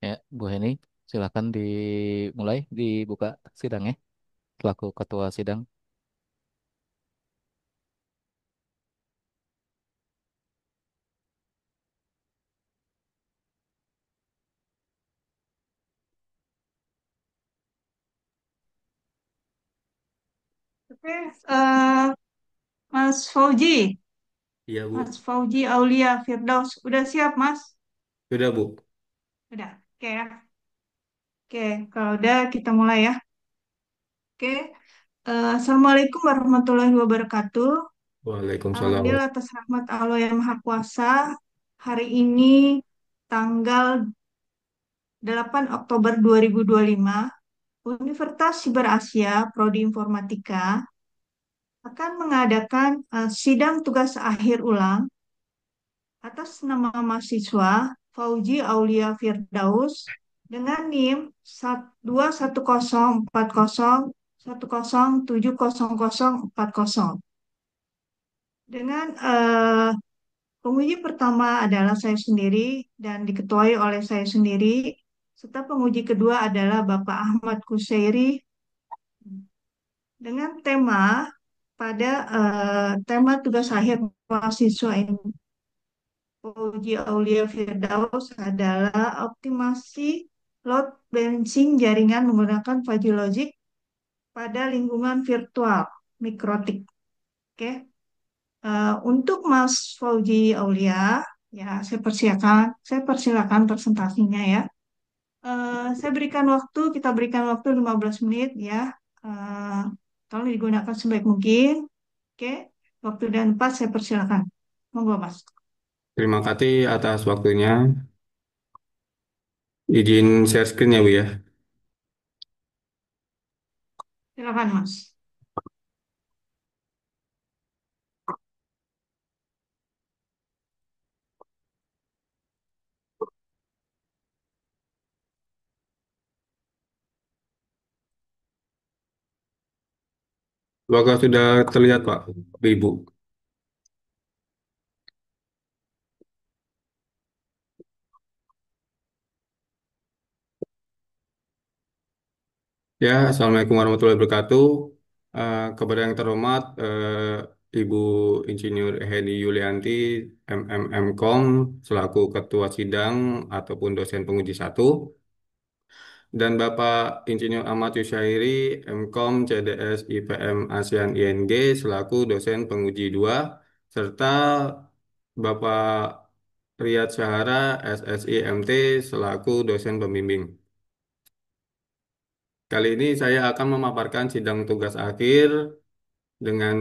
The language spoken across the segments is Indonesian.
Ya, Bu Heni, silakan dimulai, dibuka sidangnya, selaku ketua sidang. Oke, eh, Mas Fauji, Iya, Bu. Mas Fauji Aulia Firdaus, udah siap Mas? Sudah, Bu. Udah, oke ya. Oke, kalau udah kita mulai ya. Oke, Assalamualaikum warahmatullahi wabarakatuh. Waalaikumsalam. Alhamdulillah atas rahmat Allah yang Maha Kuasa. Hari ini tanggal 8 Oktober 2025, Universitas Siber Asia, Prodi Informatika, akan mengadakan sidang tugas akhir ulang atas nama mahasiswa Fauji Aulia Firdaus dengan NIM 21040107040. Dengan penguji pertama adalah saya sendiri dan diketuai oleh saya sendiri, serta penguji kedua adalah Bapak Ahmad Kusairi dengan tema tugas akhir mahasiswa ini Uji Aulia Firdaus adalah optimasi load balancing jaringan menggunakan Fuzzy Logic pada lingkungan virtual mikrotik. Oke. Untuk Mas Fauji Aulia, ya saya persilakan presentasinya ya. Kita berikan waktu 15 menit ya. Eh, Tolong digunakan sebaik mungkin. Oke. Waktu dan pas saya persilakan. Monggo Mas. Terima kasih atas waktunya. Izin share screen ya, Bu ya. Silakan Mas. Apakah sudah terlihat, Pak, Ibu? Ya, Assalamualaikum warahmatullahi wabarakatuh. Kepada yang terhormat, Ibu Insinyur Heni Yulianti, MMM.Com, selaku Ketua Sidang ataupun dosen penguji satu. Dan Bapak Insinyur Ahmad Yusyairi, MKOM, CDS, IPM, ASEAN, ING, selaku dosen penguji 2, serta Bapak Riyad Syahara, SSI, MT, selaku dosen pembimbing. Kali ini saya akan memaparkan sidang tugas akhir dengan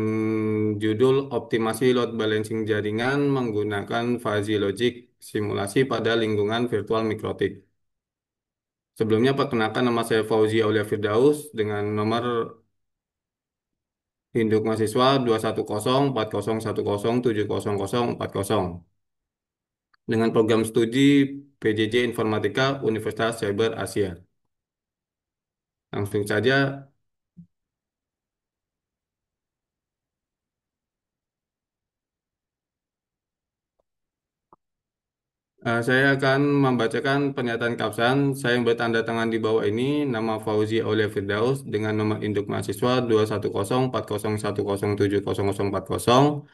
judul Optimasi Load Balancing Jaringan menggunakan Fuzzy Logic Simulasi pada Lingkungan Virtual Mikrotik. Sebelumnya perkenalkan, nama saya Fauzi Aulia Firdaus dengan nomor induk mahasiswa 2104040704040 dengan program studi PJJ Informatika Universitas Cyber Asia. Langsung saja, saya akan membacakan pernyataan kapsan. Saya yang bertanda tangan di bawah ini, nama Fauzi Aulia Firdaus dengan nomor induk mahasiswa 2104040704040.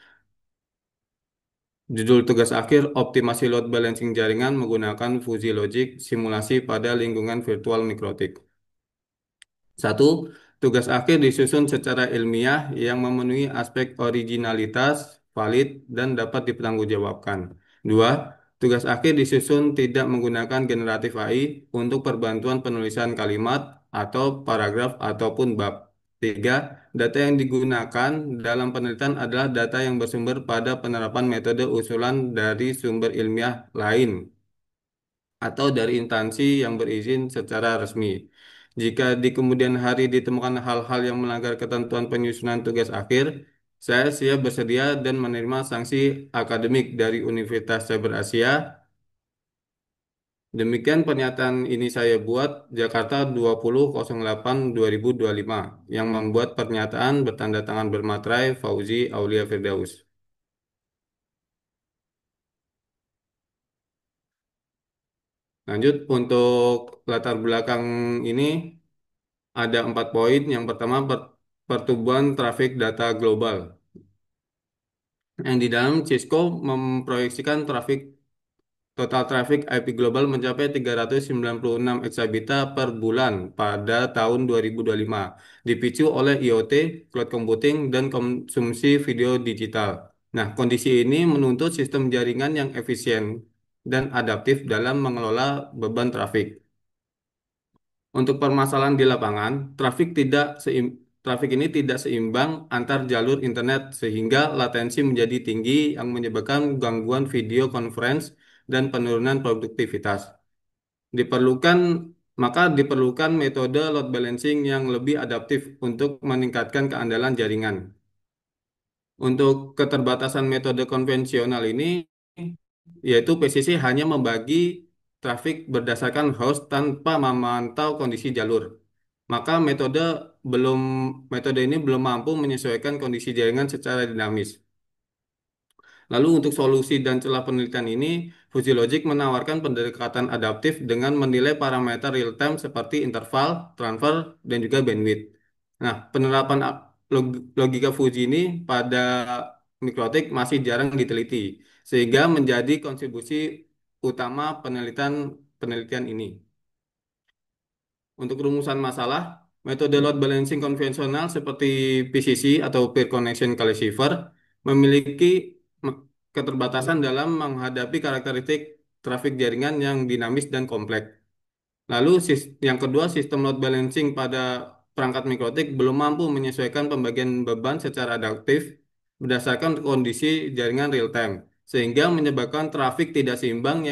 Judul tugas akhir, optimasi load balancing jaringan menggunakan Fuzzy Logic simulasi pada lingkungan virtual mikrotik. Satu, tugas akhir disusun secara ilmiah yang memenuhi aspek originalitas, valid, dan dapat dipertanggungjawabkan. Dua, tugas akhir disusun tidak menggunakan generatif AI untuk perbantuan penulisan kalimat atau paragraf ataupun bab. Tiga, data yang digunakan dalam penelitian adalah data yang bersumber pada penerapan metode usulan dari sumber ilmiah lain atau dari instansi yang berizin secara resmi. Jika di kemudian hari ditemukan hal-hal yang melanggar ketentuan penyusunan tugas akhir, saya siap bersedia dan menerima sanksi akademik dari Universitas Cyber Asia. Demikian pernyataan ini saya buat Jakarta 20.08.2025 yang membuat pernyataan bertanda tangan bermaterai Fauzi Aulia Firdaus. Lanjut untuk latar belakang ini ada 4 poin. Yang pertama pertumbuhan trafik data global. Yang di dalam Cisco memproyeksikan total traffic IP global mencapai 396 exabita per bulan pada tahun 2025, dipicu oleh IoT, cloud computing, dan konsumsi video digital. Nah, kondisi ini menuntut sistem jaringan yang efisien dan adaptif dalam mengelola beban trafik. Untuk permasalahan di lapangan, trafik ini tidak seimbang antar jalur internet sehingga latensi menjadi tinggi yang menyebabkan gangguan video conference dan penurunan produktivitas. Diperlukan diperlukan metode load balancing yang lebih adaptif untuk meningkatkan keandalan jaringan. Untuk keterbatasan metode konvensional ini, yaitu PCC hanya membagi trafik berdasarkan host tanpa memantau kondisi jalur. Maka belum metode ini belum mampu menyesuaikan kondisi jaringan secara dinamis. Lalu untuk solusi dan celah penelitian ini, FujiLogic menawarkan pendekatan adaptif dengan menilai parameter real time seperti interval, transfer, dan juga bandwidth. Nah, penerapan logika Fuji ini pada mikrotik masih jarang diteliti, sehingga menjadi kontribusi utama penelitian penelitian ini. Untuk rumusan masalah, metode load balancing konvensional seperti PCC atau Peer Connection Classifier memiliki keterbatasan dalam menghadapi karakteristik trafik jaringan yang dinamis dan kompleks. Lalu yang kedua, sistem load balancing pada perangkat mikrotik belum mampu menyesuaikan pembagian beban secara adaptif berdasarkan kondisi jaringan real time, sehingga menyebabkan trafik tidak seimbang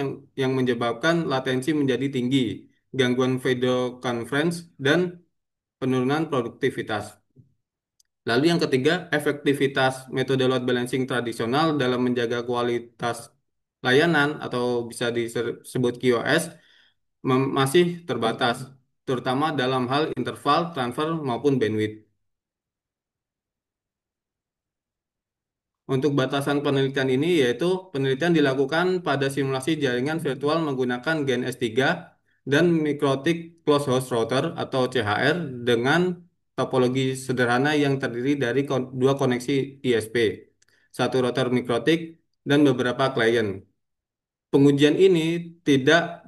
yang menyebabkan latensi menjadi tinggi, gangguan video conference, dan penurunan produktivitas. Lalu yang ketiga, efektivitas metode load balancing tradisional dalam menjaga kualitas layanan atau bisa disebut QoS masih terbatas, terutama dalam hal interval, transfer, maupun bandwidth. Untuk batasan penelitian ini yaitu penelitian dilakukan pada simulasi jaringan virtual menggunakan Gen S3 dan Mikrotik Closed Host Router atau CHR dengan topologi sederhana yang terdiri dari dua koneksi ISP, satu router mikrotik, dan beberapa klien. Pengujian ini tidak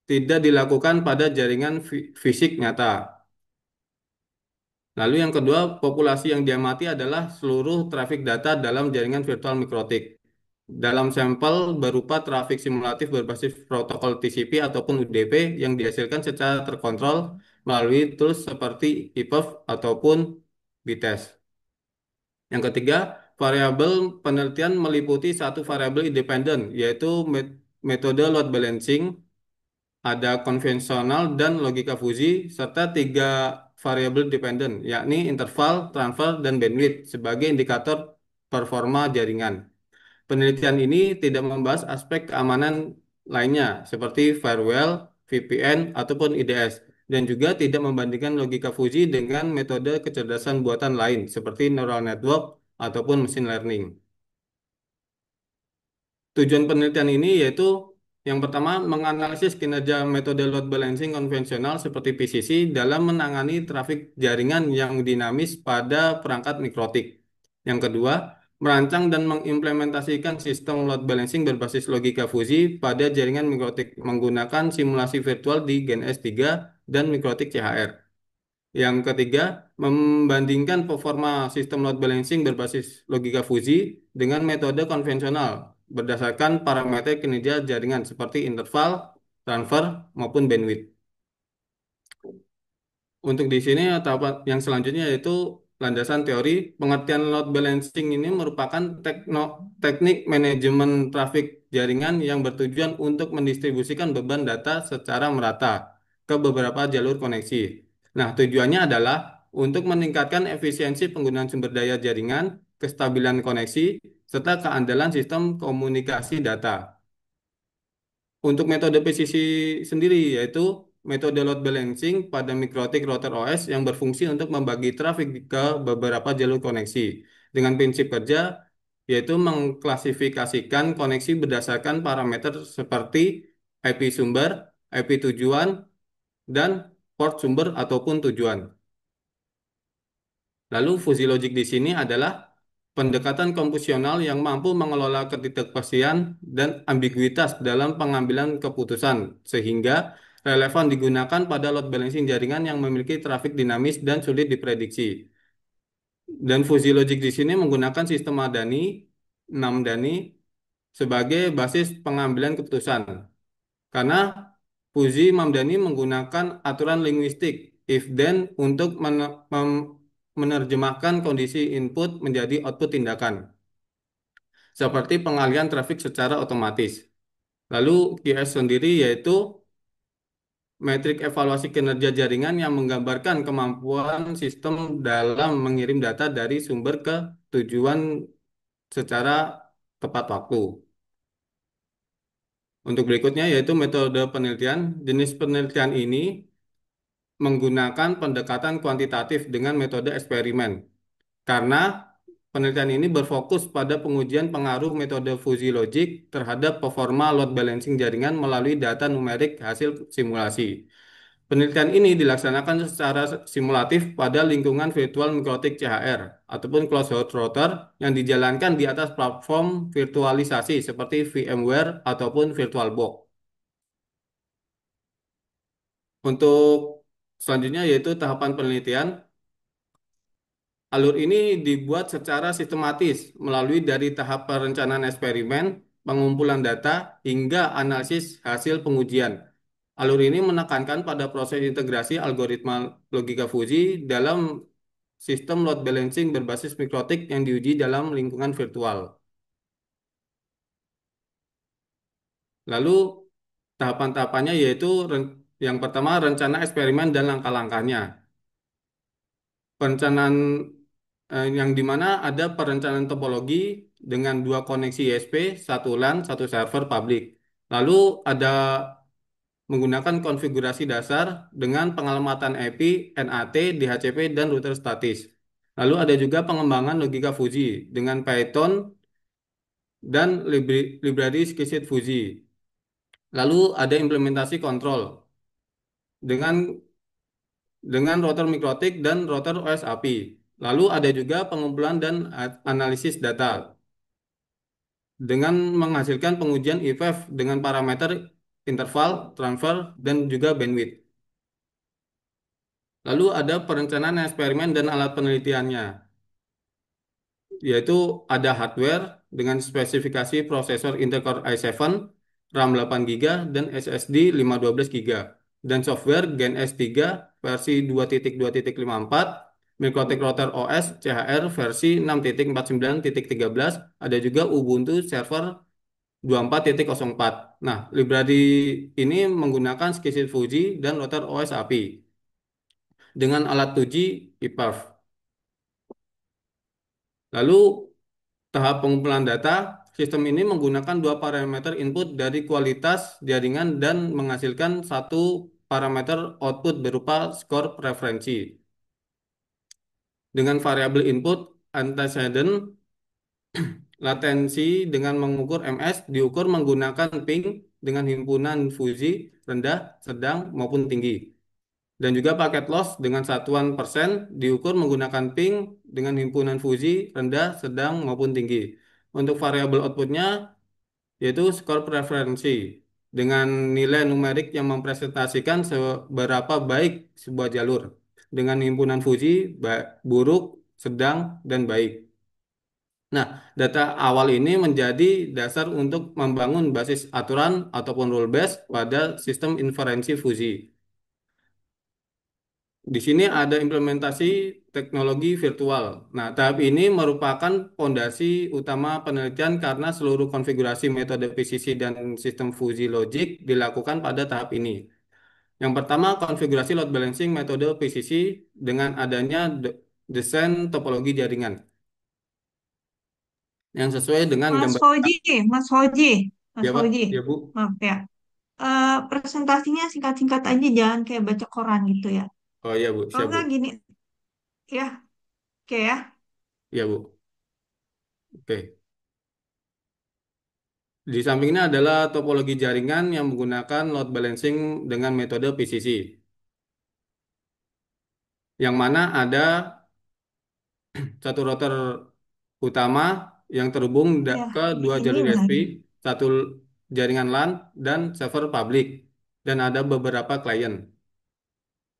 tidak dilakukan pada jaringan fisik nyata. Lalu yang kedua, populasi yang diamati adalah seluruh trafik data dalam jaringan virtual mikrotik. Dalam sampel berupa trafik simulatif berbasis protokol TCP ataupun UDP yang dihasilkan secara terkontrol melalui tools seperti ePerf ataupun BTES. Yang ketiga, variabel penelitian meliputi satu variabel independen, yaitu metode load balancing, ada konvensional dan logika fusi, serta tiga variabel dependen, yakni interval, transfer, dan bandwidth sebagai indikator performa jaringan. Penelitian ini tidak membahas aspek keamanan lainnya, seperti firewall, VPN, ataupun IDS, dan juga tidak membandingkan logika fusi dengan metode kecerdasan buatan lain, seperti neural network ataupun machine learning. Tujuan penelitian ini yaitu yang pertama menganalisis kinerja metode load balancing konvensional seperti PCC dalam menangani trafik jaringan yang dinamis pada perangkat mikrotik. Yang kedua, merancang dan mengimplementasikan sistem load balancing berbasis logika fusi pada jaringan mikrotik menggunakan simulasi virtual di Gen S3 dan mikrotik CHR. Yang ketiga, membandingkan performa sistem load balancing berbasis logika fusi dengan metode konvensional berdasarkan parameter kinerja jaringan seperti interval, transfer, maupun bandwidth. Untuk di sini tahap yang selanjutnya yaitu landasan teori. Pengertian load balancing ini merupakan teknik manajemen trafik jaringan yang bertujuan untuk mendistribusikan beban data secara merata ke beberapa jalur koneksi. Nah, tujuannya adalah untuk meningkatkan efisiensi penggunaan sumber daya jaringan, kestabilan koneksi, serta keandalan sistem komunikasi data. Untuk metode PCC sendiri yaitu metode load balancing pada mikrotik router OS yang berfungsi untuk membagi trafik ke beberapa jalur koneksi dengan prinsip kerja yaitu mengklasifikasikan koneksi berdasarkan parameter seperti IP sumber, IP tujuan, dan port sumber ataupun tujuan. Lalu fuzzy logic di sini adalah pendekatan komposisional yang mampu mengelola ketidakpastian dan ambiguitas dalam pengambilan keputusan, sehingga relevan digunakan pada load balancing jaringan yang memiliki trafik dinamis dan sulit diprediksi. Dan fuzzy logic di sini menggunakan sistem Madani, 6 Dani, sebagai basis pengambilan keputusan. Karena Fuzzy Mamdani menggunakan aturan linguistik if-then untuk menerjemahkan kondisi input menjadi output tindakan, seperti pengalihan trafik secara otomatis. Lalu QS sendiri yaitu metrik evaluasi kinerja jaringan yang menggambarkan kemampuan sistem dalam mengirim data dari sumber ke tujuan secara tepat waktu. Untuk berikutnya yaitu metode penelitian. Jenis penelitian ini menggunakan pendekatan kuantitatif dengan metode eksperimen. Karena penelitian ini berfokus pada pengujian pengaruh metode fuzzy logic terhadap performa load balancing jaringan melalui data numerik hasil simulasi. Penelitian ini dilaksanakan secara simulatif pada lingkungan virtual mikrotik CHR ataupun closed router yang dijalankan di atas platform virtualisasi seperti VMware ataupun VirtualBox. Untuk selanjutnya yaitu tahapan penelitian. Alur ini dibuat secara sistematis melalui dari tahap perencanaan eksperimen, pengumpulan data, hingga analisis hasil pengujian. Alur ini menekankan pada proses integrasi algoritma logika fuzzy dalam sistem load balancing berbasis mikrotik yang diuji dalam lingkungan virtual. Lalu tahapan-tahapannya yaitu yang pertama rencana eksperimen dan langkah-langkahnya. Perencanaan yang dimana ada perencanaan topologi dengan dua koneksi ISP, satu LAN, satu server publik. Lalu ada menggunakan konfigurasi dasar dengan pengalamatan IP, NAT, DHCP, dan router statis. Lalu ada juga pengembangan logika fuzzy dengan Python dan library Qiskit fuzzy. Lalu ada implementasi kontrol dengan router mikrotik dan router OS API. Lalu ada juga pengumpulan dan analisis data dengan menghasilkan pengujian IFF dengan parameter interval, transfer, dan juga bandwidth. Lalu ada perencanaan eksperimen dan alat penelitiannya, yaitu ada hardware dengan spesifikasi prosesor Intel Core i7, RAM 8 GB, dan SSD 512 GB, dan software Gen S3 versi 2.2.54, Mikrotik Router OS CHR versi 6.49.13, ada juga Ubuntu Server 24.04. Nah, library ini menggunakan Qiskit Fuji dan router OS API dengan alat 2G ePerf. Lalu tahap pengumpulan data, sistem ini menggunakan dua parameter input dari kualitas jaringan dan menghasilkan satu parameter output berupa skor preferensi. Dengan variabel input antecedent, latensi dengan mengukur MS diukur menggunakan ping dengan himpunan fuzi rendah, sedang, maupun tinggi. Dan juga paket loss dengan satuan persen diukur menggunakan ping dengan himpunan fuzi rendah, sedang, maupun tinggi. Untuk variabel outputnya yaitu skor preferensi dengan nilai numerik yang mempresentasikan seberapa baik sebuah jalur dengan himpunan fuzi buruk, sedang, dan baik. Nah, data awal ini menjadi dasar untuk membangun basis aturan ataupun rule base pada sistem inferensi fuzi. Di sini ada implementasi teknologi virtual. Nah, tahap ini merupakan fondasi utama penelitian karena seluruh konfigurasi metode PCC dan sistem fuzzy logic dilakukan pada tahap ini. Yang pertama, konfigurasi load balancing metode PCC dengan adanya desain topologi jaringan yang sesuai dengan Mas gambar. Hoji, Mas Hoji, Mas Ya, Pak. Hoji, Ya, Bu. maaf ya. Presentasinya singkat-singkat aja, jangan kayak baca koran gitu ya. Oh, iya, Bu. Kalau Siap, nggak Bu. gini, ya, oke ya. Iya, Bu. Oke. Di samping ini adalah topologi jaringan yang menggunakan load balancing dengan metode PCC, yang mana ada satu router utama yang terhubung Ya, ke di dua sini jalur ISP, menarik. satu jaringan LAN, dan server publik, dan ada beberapa klien.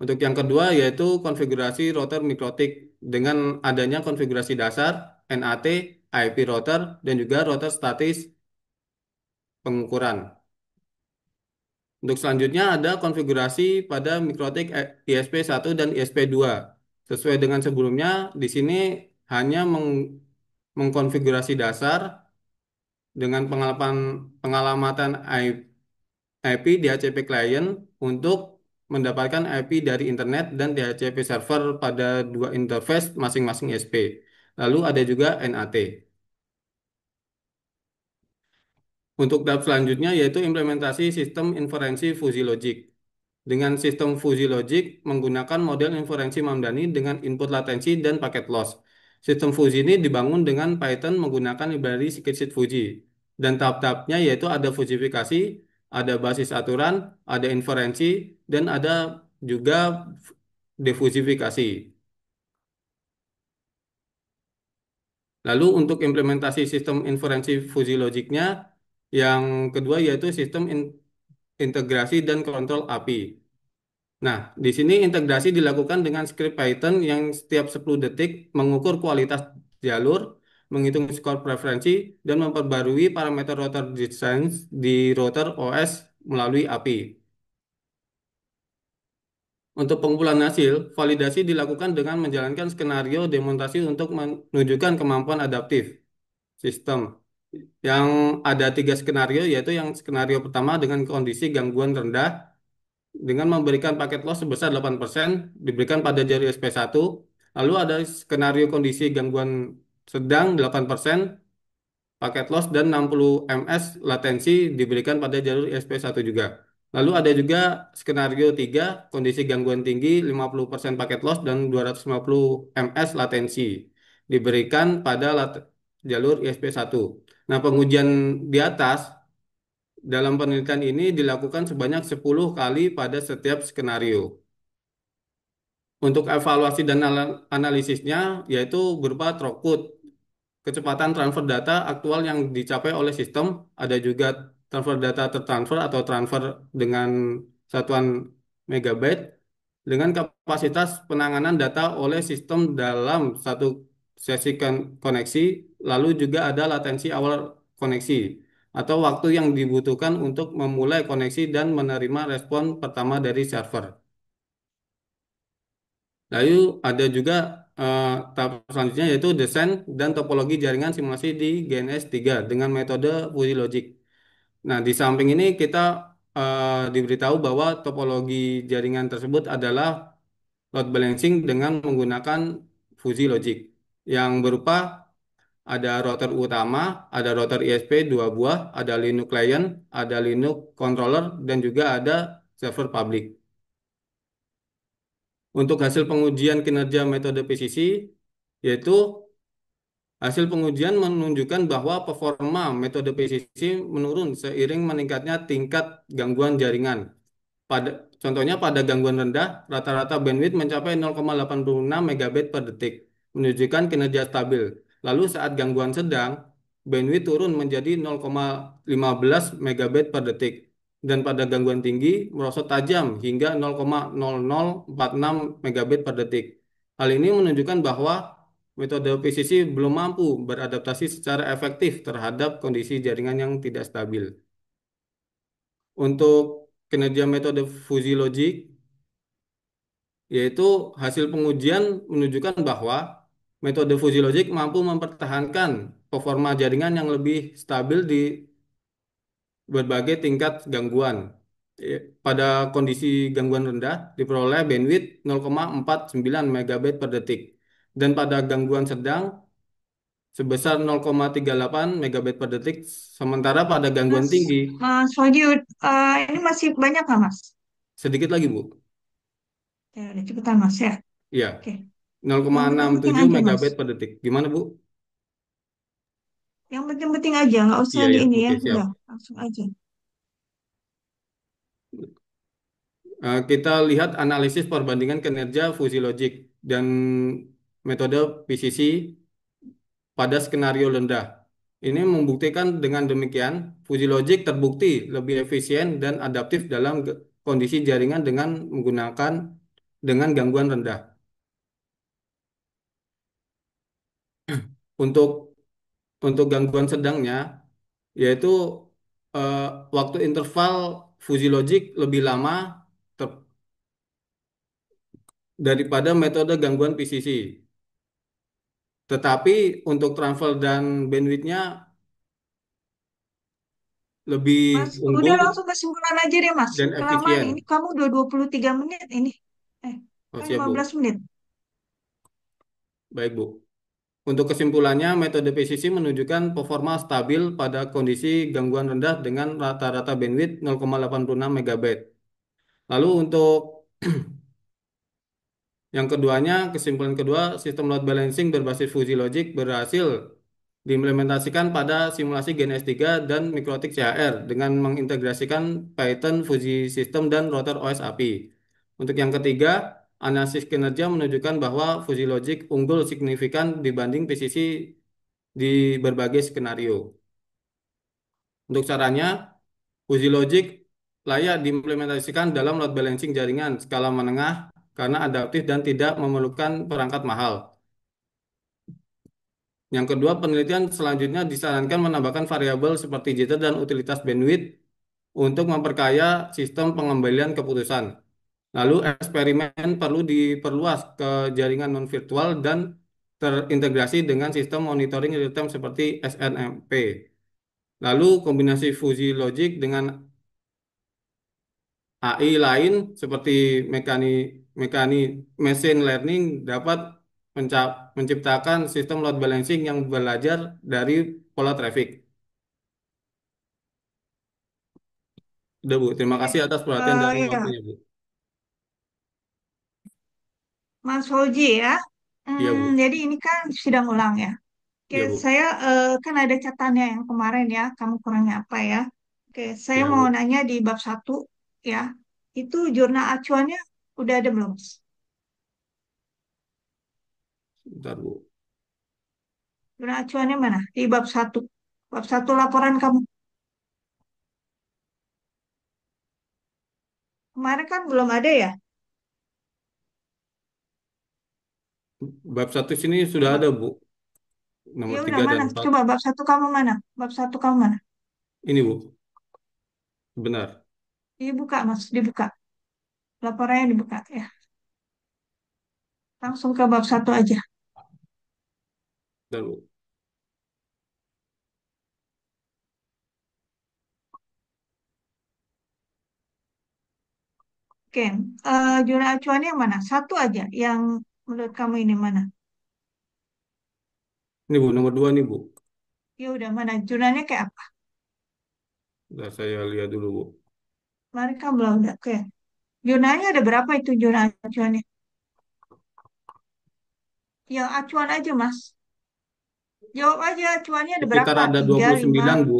Untuk yang kedua yaitu konfigurasi router mikrotik dengan adanya konfigurasi dasar, NAT, IP router, dan juga router statis pengukuran. Untuk selanjutnya ada konfigurasi pada mikrotik ISP1 dan ISP2. Sesuai dengan sebelumnya, di sini hanya mengkonfigurasi dasar dengan pengalamatan IP DHCP client untuk mendapatkan IP dari internet dan DHCP server pada dua interface masing-masing ISP. Lalu ada juga NAT. Untuk tahap selanjutnya yaitu implementasi sistem inferensi fuzzy logic. Dengan sistem fuzzy logic menggunakan model inferensi Mamdani dengan input latensi dan paket loss. Sistem fuzzy ini dibangun dengan Python menggunakan library scikit fuzzy. Dan tahap-tahapnya yaitu ada fuzifikasi, ada basis aturan, ada inferensi, dan ada juga defusifikasi. Lalu untuk implementasi sistem inferensi fuzzy logicnya, yang kedua yaitu sistem integrasi dan kontrol API. Nah, di sini integrasi dilakukan dengan script Python yang setiap 10 detik mengukur kualitas jalur, menghitung skor preferensi, dan memperbarui parameter router distance di router OS melalui API. Untuk pengumpulan hasil, validasi dilakukan dengan menjalankan skenario demonstrasi untuk menunjukkan kemampuan adaptif sistem. Yang ada tiga skenario, yaitu yang skenario pertama dengan kondisi gangguan rendah, dengan memberikan paket loss sebesar 8% diberikan pada jalur SP1. Lalu ada skenario kondisi gangguan sedang 8% paket loss dan 60 ms latensi diberikan pada jalur SP1 juga. Lalu ada juga skenario 3 kondisi gangguan tinggi 50% paket loss dan 250 ms latensi diberikan pada jalur ISP1. Nah, pengujian di atas dalam penelitian ini dilakukan sebanyak 10 kali pada setiap skenario. Untuk evaluasi dan analisisnya yaitu berupa throughput, kecepatan transfer data aktual yang dicapai oleh sistem, ada juga transfer data tertransfer atau transfer dengan satuan megabyte dengan kapasitas penanganan data oleh sistem dalam satu sesi koneksi, lalu juga ada latensi awal koneksi atau waktu yang dibutuhkan untuk memulai koneksi dan menerima respon pertama dari server. Lalu ada juga eh, tahap selanjutnya yaitu desain dan topologi jaringan simulasi di GNS3 dengan metode Fuzzy Logic. Nah, di samping ini kita diberitahu bahwa topologi jaringan tersebut adalah load balancing dengan menggunakan Fuzzy Logic yang berupa ada router utama, ada router ISP dua buah, ada Linux client, ada Linux controller, dan juga ada server public. Untuk hasil pengujian kinerja metode PCC, yaitu hasil pengujian menunjukkan bahwa performa metode PCC menurun seiring meningkatnya tingkat gangguan jaringan. Pada, contohnya pada gangguan rendah, rata-rata bandwidth mencapai 0,86 megabit per detik, menunjukkan kinerja stabil. Lalu saat gangguan sedang, bandwidth turun menjadi 0,15 megabit per detik. Dan pada gangguan tinggi, merosot tajam hingga 0,0046 megabit per detik. Hal ini menunjukkan bahwa metode PCC belum mampu beradaptasi secara efektif terhadap kondisi jaringan yang tidak stabil. Untuk kinerja metode fuzzy logic, yaitu hasil pengujian menunjukkan bahwa metode fuzzy logic mampu mempertahankan performa jaringan yang lebih stabil di berbagai tingkat gangguan. Pada kondisi gangguan rendah diperoleh bandwidth 0,49 megabit per detik dan pada gangguan sedang sebesar 0,38 megabit per detik, sementara pada gangguan Mas, tinggi Mas Wahyu, ini masih banyak nggak Mas? sedikit lagi, Bu. Ya, udah cepetan Mas ya. Iya, Oke, yang penting-penting 0,67 aja Mas. megabit per detik. Gimana, Bu? Yang penting-penting aja, nggak usah Iya di ya, ini ya. oke siap. Udah, langsung aja. Kita lihat analisis perbandingan kinerja fusi logik dan metode PCC pada skenario rendah. Ini membuktikan dengan demikian, fusi logik terbukti lebih efisien dan adaptif dalam kondisi jaringan dengan menggunakan dengan gangguan rendah. Untuk gangguan sedangnya, yaitu eh, waktu interval fusi logik lebih lama ter- daripada metode gangguan PCC. Tetapi untuk transfer dan bandwidth-nya lebih Mas, udah unggul langsung kesimpulan aja deh, Mas. dan Kelamaan ini efisien. kamu udah 23 menit ini. Eh, Oh, kan siap, 15 Bu. menit. Baik, Bu. Untuk kesimpulannya, metode PCC menunjukkan performa stabil pada kondisi gangguan rendah dengan rata-rata bandwidth 0,86 MB. Lalu untuk yang keduanya, kesimpulan kedua, sistem load balancing berbasis fuzzy logic berhasil diimplementasikan pada simulasi Gen S3 dan mikrotik CHR dengan mengintegrasikan Python fuzzy system dan router OS API. Untuk yang ketiga, analisis kinerja menunjukkan bahwa fuzzy logic unggul signifikan dibanding PCC di berbagai skenario. Untuk caranya, fuzzy logic layak diimplementasikan dalam load balancing jaringan skala menengah karena adaptif dan tidak memerlukan perangkat mahal. Yang kedua, penelitian selanjutnya disarankan menambahkan variabel seperti jitter dan utilitas bandwidth untuk memperkaya sistem pengembalian keputusan. Lalu eksperimen perlu diperluas ke jaringan non-virtual dan terintegrasi dengan sistem monitoring real-time seperti SNMP. Lalu kombinasi fuzzy logic dengan AI lain seperti mekani, mekani machine learning dapat menciptakan sistem load balancing yang belajar dari pola traffic. Udah, Bu. Terima kasih Oke. atas perhatian dan Ya, waktunya, Bu. Mas Fauji ya. Iya, Bu. Jadi ini kan sidang ulang ya. Oke, Iya, Bu. saya kan ada catatannya yang kemarin ya. Kamu kurangnya apa ya? Oke, saya Iya, mau Bu. nanya di bab satu ya. Itu jurnal acuannya udah ada belum? Bentar, Bu. Jurnal acuannya mana? Di bab satu. Bab satu laporan kamu. Kemarin kan belum ada ya? Bab satu sini sudah Coba. ada, Bu. Ya Nomor udah 3 dan mana? 4. Coba bab satu kamu mana? Bab satu kamu mana? Ini, Bu. Benar. Dibuka, Mas. Dibuka. Laporannya dibuka ya. Langsung ke bab satu aja. Bentar, Bu. Oke, jurnal acuannya yang mana? Satu aja yang menurut kamu ini mana? Ini, Bu. Nomor 2 nih, Bu. Ya udah mana? Jurnalnya kayak apa? Bentar, saya lihat dulu, Bu. Mereka belum ada. Oke. Jurnalnya ada berapa itu jurnal acuannya? Yang acuan aja, Mas. Jawab aja acuannya ada Sekitar berapa? ada dua Tiga, puluh lima. sembilan, Bu.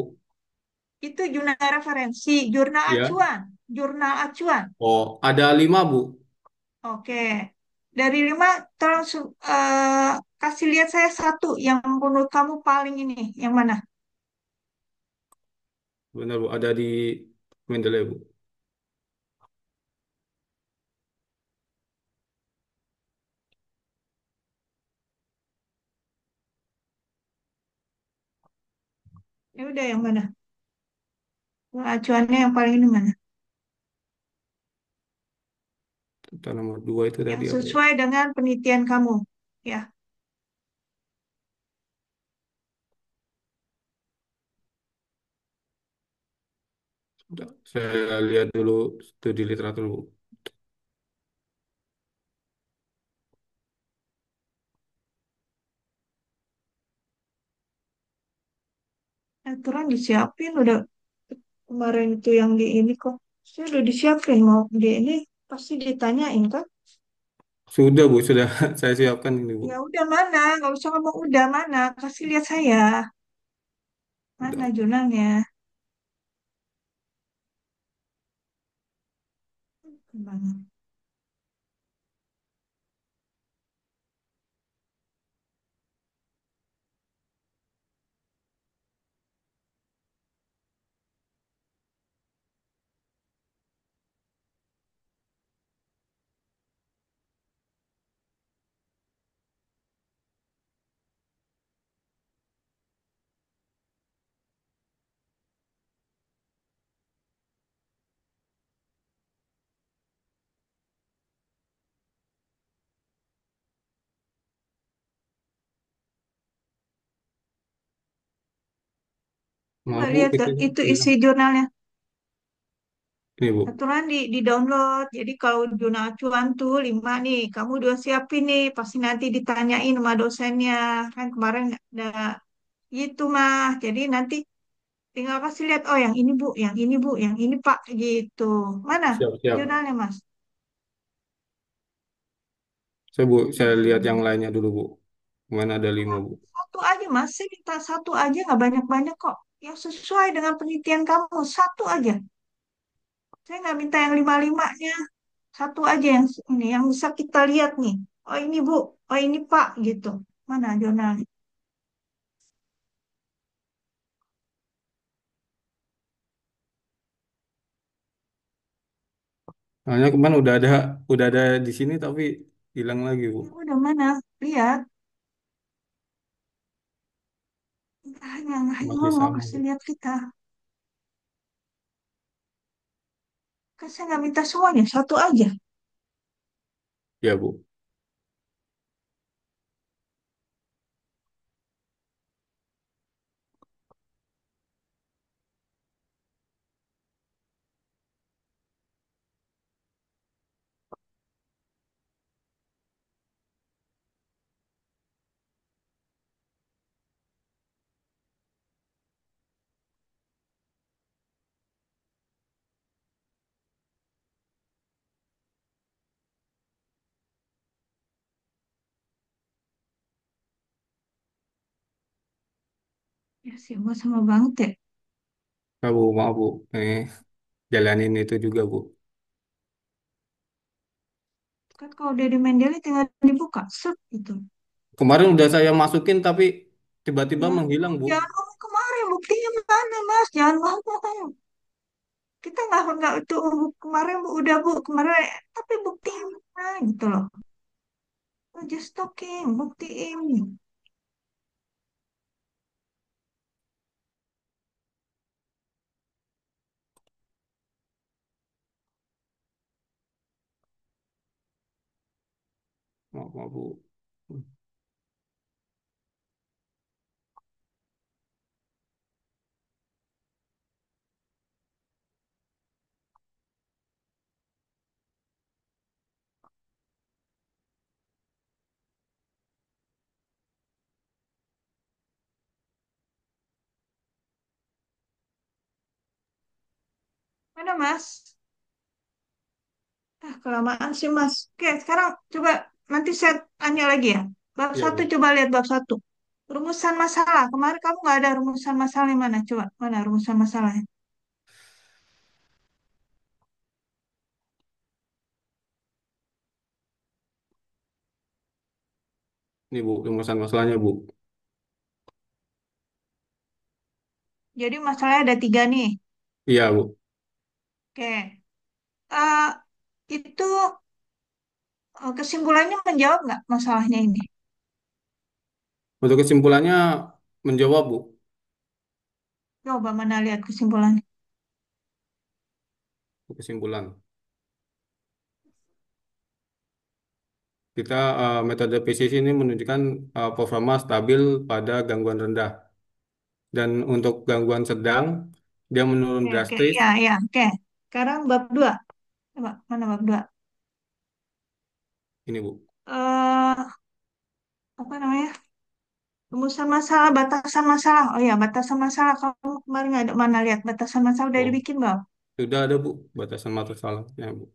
Itu jurnal referensi, jurnal Ya. acuan. Jurnal acuan. Oh, ada 5, Bu. Oke. Dari lima, tolong kasih lihat saya satu yang menurut kamu paling ini. Yang mana? Benar, Bu. Ada di Mendeley, Bu. Ya udah yang mana? Acuannya yang paling ini mana? Bentar, nomor 2 itu Yang tadi apa ya? sesuai dengan penelitian kamu. Ya, Bentar, saya lihat dulu studi literatur, Bu. aturan disiapin udah kemarin itu yang di ini kok. Saya udah disiapin mau di ini pasti ditanyain kan? Sudah, Bu. Sudah saya siapkan ini, Bu. Ya udah mana? Nggak usah ngomong udah mana? Kasih lihat saya. Mana Bentar. jurnalnya? Banget. Coba Maaf Bu, lihat gak itu itu isi hilang. jurnalnya. Ini Bu. Aturan di download. Jadi kalau jurnal acuan tuh 5 nih, kamu udah siapin nih. Pasti nanti ditanyain sama dosennya. Kan kemarin ada gitu mah. Jadi nanti tinggal kasih lihat. Oh yang ini Bu, yang ini Bu, yang ini Pak. Gitu. Mana Siap-siap. jurnalnya Mas? Saya lihat yang Hmm. lainnya dulu Bu. Kemarin ada 5 Bu. Satu aja Mas. Saya minta satu aja nggak banyak-banyak kok. Yang sesuai dengan penelitian kamu. Satu aja. Saya nggak minta yang lima-limanya. Satu aja yang ini yang bisa kita lihat nih. Oh ini Bu, oh ini Pak gitu. Mana jurnalnya? Soalnya kemarin udah ada di sini tapi hilang lagi Bu. Ya udah mana? Lihat. Hanya hanya Masih ngomong sama kasih Bu. lihat kita. Kan saya nggak minta semuanya, satu aja. Ya Bu. Ya sih, mau sama banget ya. Ya Bu, maaf Bu. Jalanin itu juga Bu. Kan kalau udah di Mendeley tinggal dibuka, set gitu. Kemarin udah saya masukin tapi tiba-tiba Ya, menghilang Bu. jangan ngomong kemarin, buktinya mana Mas? Jangan ngomong. Kita nggak itu kemarin Bu, udah Bu kemarin, tapi buktinya mana gitu loh. We're just talking, buktiin. Maaf Bu. Mana Mas? Ah, kelamaan sih Mas. Oke, sekarang coba nanti saya tanya lagi ya. Bab Iya satu Bu. coba lihat bab satu. Rumusan masalah. Kemarin kamu nggak ada rumusan masalahnya mana? Coba mana rumusan masalahnya? Ini Bu, rumusan masalahnya Bu. Jadi masalahnya ada tiga nih. Iya Bu. Oke. Eh, itu kesimpulannya menjawab nggak masalahnya ini? Untuk kesimpulannya menjawab Bu. Coba mana lihat kesimpulannya. Untuk kesimpulan. Kita metode PCC ini menunjukkan performa stabil pada gangguan rendah. Dan untuk gangguan sedang, dia menurun Oke, oke. drastis. Ya, ya, oke. Sekarang bab dua. Coba mana bab dua? Ini Bu. Eh, apa namanya? Rumusan masalah, batasan masalah. Oh ya, batasan masalah. Kamu kemarin ada mana lihat batasan masalah udah Oh, dibikin belum? sudah ada Bu, batasan masalahnya Bu.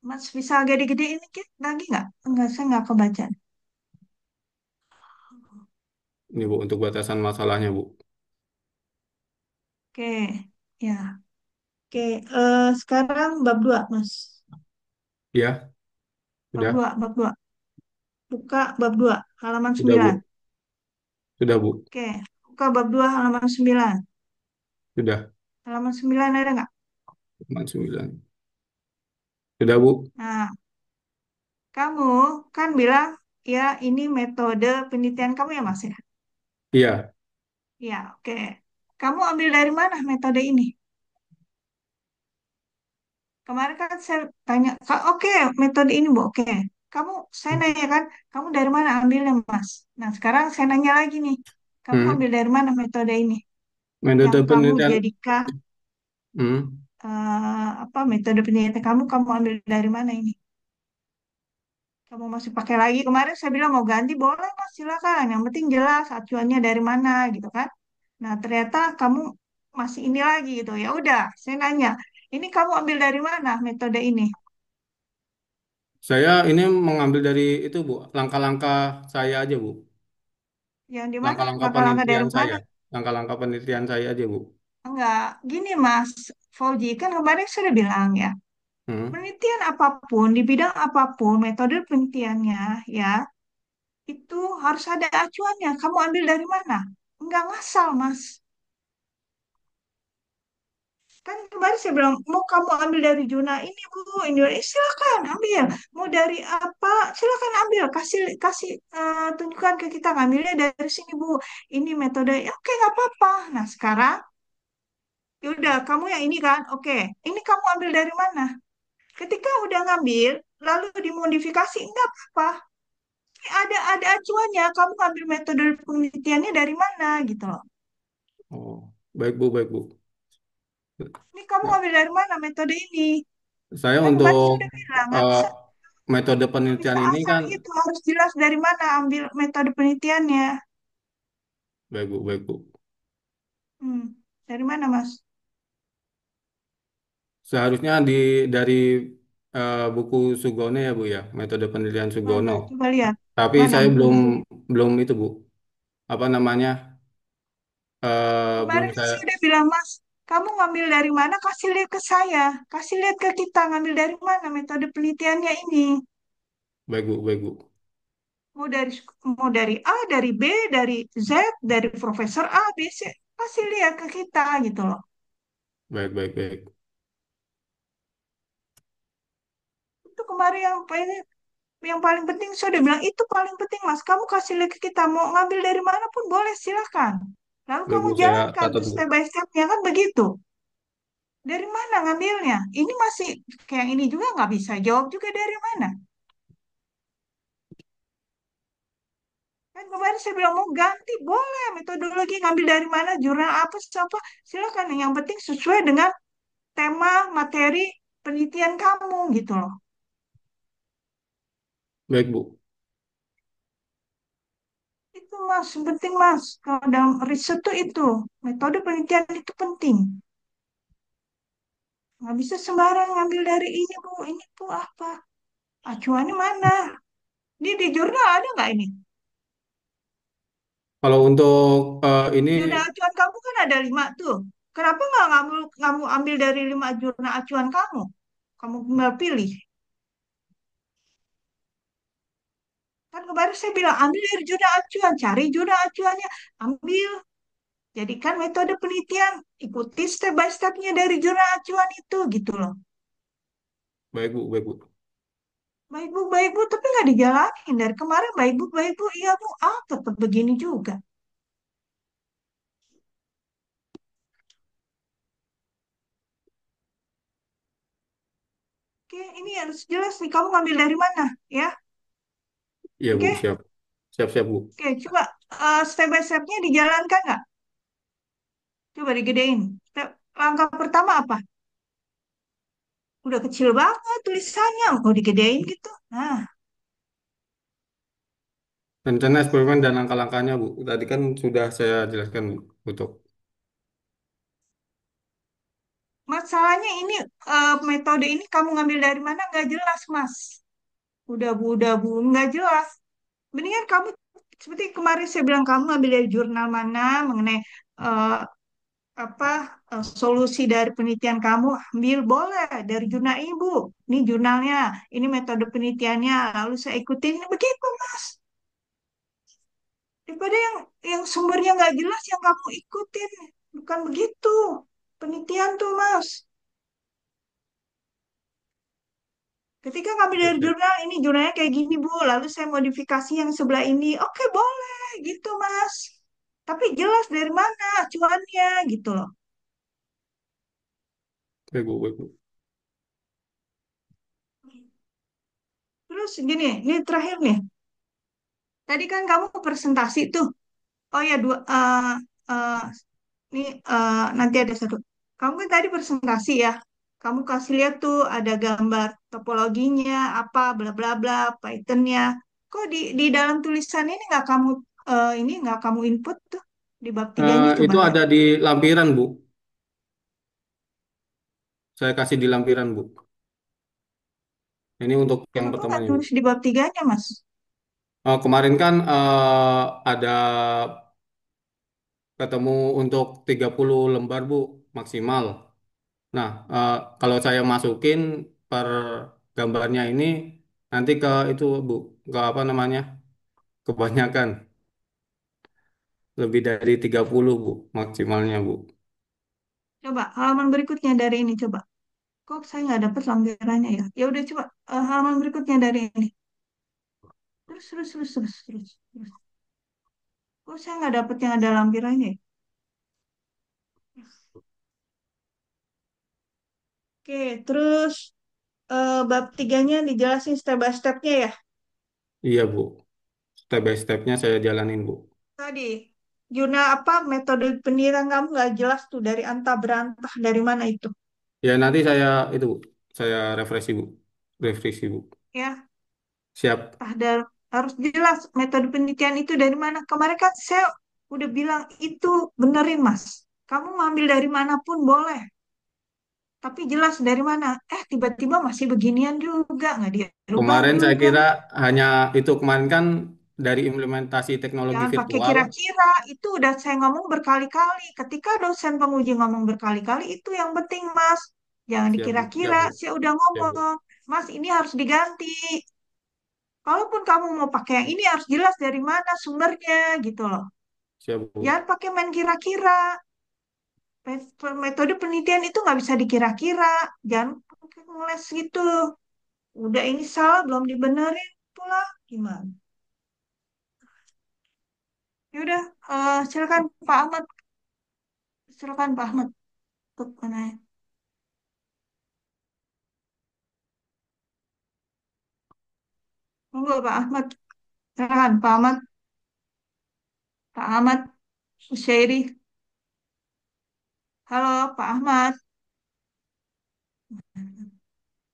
Mas bisa agak digedein dikit lagi nggak? Enggak, saya nggak kebaca. Ini Bu untuk batasan masalahnya Bu. Oke, ya. Oke, sekarang bab 2, Mas. Ya, Bab sudah, 2, bab 2. Buka bab 2, halaman sudah 9. Bu, sudah Bu, Oke, buka bab 2 halaman 9. sudah. Halaman 9 ada nggak? Halaman 9. Sudah Bu. Nah, kamu kan bilang, ya ini metode penelitian kamu ya Mas ya? Iya, Ya, oke. Kamu ambil dari mana metode ini? Kemarin kan saya tanya, oke, metode ini Bu, oke. Saya nanya kan, kamu dari mana ambilnya Mas? Nah, sekarang saya nanya lagi nih, kamu hmm. ambil dari mana metode ini? Yang Metode kamu penelitian, jadikan, hmm. apa metode penelitian kamu ambil dari mana ini? Kamu masih pakai lagi? Kemarin saya bilang mau ganti, boleh Mas, silakan. Yang penting jelas acuannya dari mana gitu kan. Nah, ternyata kamu masih ini lagi gitu. Ya udah, saya nanya, ini kamu ambil dari mana metode ini? Saya ini mengambil dari itu Bu, langkah-langkah saya aja Bu. Yang di mana? Langkah-langkah Langkah-langkah dari penelitian saya. mana? Langkah-langkah penelitian saya aja Bu. Enggak, gini Mas Fauji, kan kemarin sudah bilang ya, Hmm. penelitian apapun, di bidang apapun, metode penelitiannya ya, itu harus ada acuannya. Kamu ambil dari mana? Enggak ngasal, Mas. Kan kemarin saya bilang, mau kamu ambil dari jurnal ini, Bu, ini, silakan ambil. Mau dari apa, silakan ambil. Kasih kasih tunjukkan ke kita, ngambilnya dari sini, Bu. Ini metode, ya, oke, nggak apa-apa. Nah, sekarang, yaudah, kamu yang ini kan, oke. Ini kamu ambil dari mana? Ketika udah ngambil, lalu dimodifikasi, enggak apa-apa. Ada acuannya, kamu ngambil metode penelitiannya dari mana, gitu loh. Oh, baik Bu, baik Bu. Ini kamu Ya, ngambil dari mana metode ini? saya Kan kemarin untuk saya udah bilang, nggak eh, bisa. metode Nggak bisa penelitian ini asal kan, gitu, harus jelas dari mana ambil metode penelitiannya. baik Bu, baik Bu. Hmm, dari mana, Mas? Seharusnya dari buku Sugono ya Bu ya, metode penelitian Sugono. Mana? Coba lihat. Tapi Mana saya belum bukunya? belum itu Bu, apa namanya? Belum Kemarin kan saya. saya udah bilang, Mas, kamu ngambil dari mana? Kasih lihat ke saya. Kasih lihat ke kita, ngambil dari mana metode penelitiannya ini. Baik Bu, baik Bu. Mau dari mau dari A, dari B, dari Z, dari Profesor A, B, C. Kasih lihat ke kita gitu loh. Baik, baik, baik. Itu kemarin yang paling penting saya udah bilang itu paling penting Mas. Kamu kasih lihat ke kita mau ngambil dari mana pun boleh silakan. Lalu Baik kamu Bu, saya jalankan catat tuh Bu. step by stepnya kan begitu. Dari mana ngambilnya? Ini masih kayak ini juga nggak bisa jawab juga dari mana. Kan kemarin saya bilang mau ganti boleh metodologi ngambil dari mana jurnal apa siapa silakan. Yang penting sesuai dengan tema materi penelitian kamu gitu loh. Baik Bu. Itu Mas, yang penting Mas. Kalau dalam riset tuh itu metode penelitian itu penting. Nggak bisa sembarang ngambil dari ini Bu, apa? Acuannya mana? Ini di jurnal ada nggak ini? Kalau untuk ini, Jurnal acuan kamu kan ada 5 tuh. Kenapa nggak kamu ambil dari 5 jurnal acuan kamu? Kamu tinggal pilih. Kan kemarin saya bilang ambil dari jurnal acuan, cari jurnal acuannya, ambil. Jadikan metode penelitian, ikuti step by stepnya dari jurnal acuan itu gitu loh. baik Bu, baik Bu. Baik bu, tapi nggak dijalanin. Dari kemarin baik bu, iya bu, tetap begini juga. Oke, ini harus jelas nih, kamu ngambil dari mana, ya? Iya Bu, Oke, siap. Siap, siap Bu. oke, coba step by stepnya dijalankan nggak? Coba digedein. Langkah pertama apa? Udah kecil banget tulisannya, mau digedein gitu. Nah, Rencana eksperimen dan langkah-langkahnya Bu. Tadi kan sudah saya jelaskan Bu, untuk. masalahnya ini metode ini kamu ngambil dari mana nggak jelas, Mas. Udah bu, nggak jelas. Mendingan kamu seperti kemarin saya bilang kamu ambil dari jurnal mana mengenai eh, apa solusi dari penelitian kamu, ambil boleh dari jurnal ibu. Ini jurnalnya, ini metode penelitiannya, lalu saya ikutin begitu Mas. Daripada yang sumbernya nggak jelas yang kamu ikutin, bukan begitu. Penelitian tuh Mas. Ketika kami Siap, dari siap. jurnal, ini jurnalnya kayak gini Bu, lalu saya modifikasi yang sebelah ini, oke boleh gitu Mas. Tapi jelas dari mana acuannya gitu loh. Baik, Bu, baik, Bu. Terus gini, ini terakhir nih. Tadi kan kamu presentasi tuh. Oh ya, eh, ini nanti ada satu. Kamu kan tadi presentasi ya. Kamu kasih lihat tuh ada gambar topologinya, apa bla bla bla, Python-nya. Kok di dalam tulisan ini nggak kamu input tuh di bab tiganya coba Itu lihat. ada di lampiran, Bu. Saya kasih di lampiran, Bu. Ini untuk yang Kenapa nggak pertamanya, Bu. tulis di bab tiganya, Mas? Kemarin kan ada ketemu untuk 30 lembar, Bu, maksimal. Nah, kalau saya masukin per gambarnya ini nanti ke itu, Bu, ke apa namanya? Kebanyakan. Lebih dari 30 Bu, maksimalnya, Bu. Coba halaman berikutnya dari ini coba. Kok saya nggak dapat lampirannya ya? Ya udah coba halaman berikutnya dari ini. Terus terus terus terus terus terus. Kok saya nggak dapet yang ada lampirannya ya? Oke, terus bab tiganya dijelasin step by stepnya ya. Iya, Bu. Step by stepnya saya jalanin, Bu. Tadi, Juna apa metode penilaian kamu nggak jelas tuh dari antah berantah dari mana itu Ya, nanti saya itu, Bu. Saya refreshi, Bu. Revisi, Bu. ya. Siap. Ada harus jelas metode penelitian itu dari mana. Kemarin kan saya udah bilang itu benerin Mas. Kamu ngambil dari manapun boleh, tapi jelas dari mana. Tiba-tiba masih beginian juga nggak dirubah Kemarin saya juga. kira hanya itu. Kemarin kan dari implementasi teknologi Jangan pakai virtual. kira-kira. Itu udah saya ngomong berkali-kali. Ketika dosen penguji ngomong berkali-kali, itu yang penting, Mas. Jangan Siap, Bu. Siap, dikira-kira. Bu. Saya udah Siap, Bu. ngomong, Mas, ini harus diganti. Kalaupun kamu mau pakai yang ini, harus jelas dari mana sumbernya, gitu loh. Siap, Bu. Jangan pakai main kira-kira. Metode penelitian itu nggak bisa dikira-kira. Jangan pakai ngeles gitu. Udah ini salah, belum dibenerin pula. Gimana? Yaudah, silakan Pak Ahmad. Silakan Pak Ahmad. Untuk mana? Monggo Pak Ahmad. Silakan Pak Ahmad. Pak Ahmad Susyairi. Halo Pak Ahmad.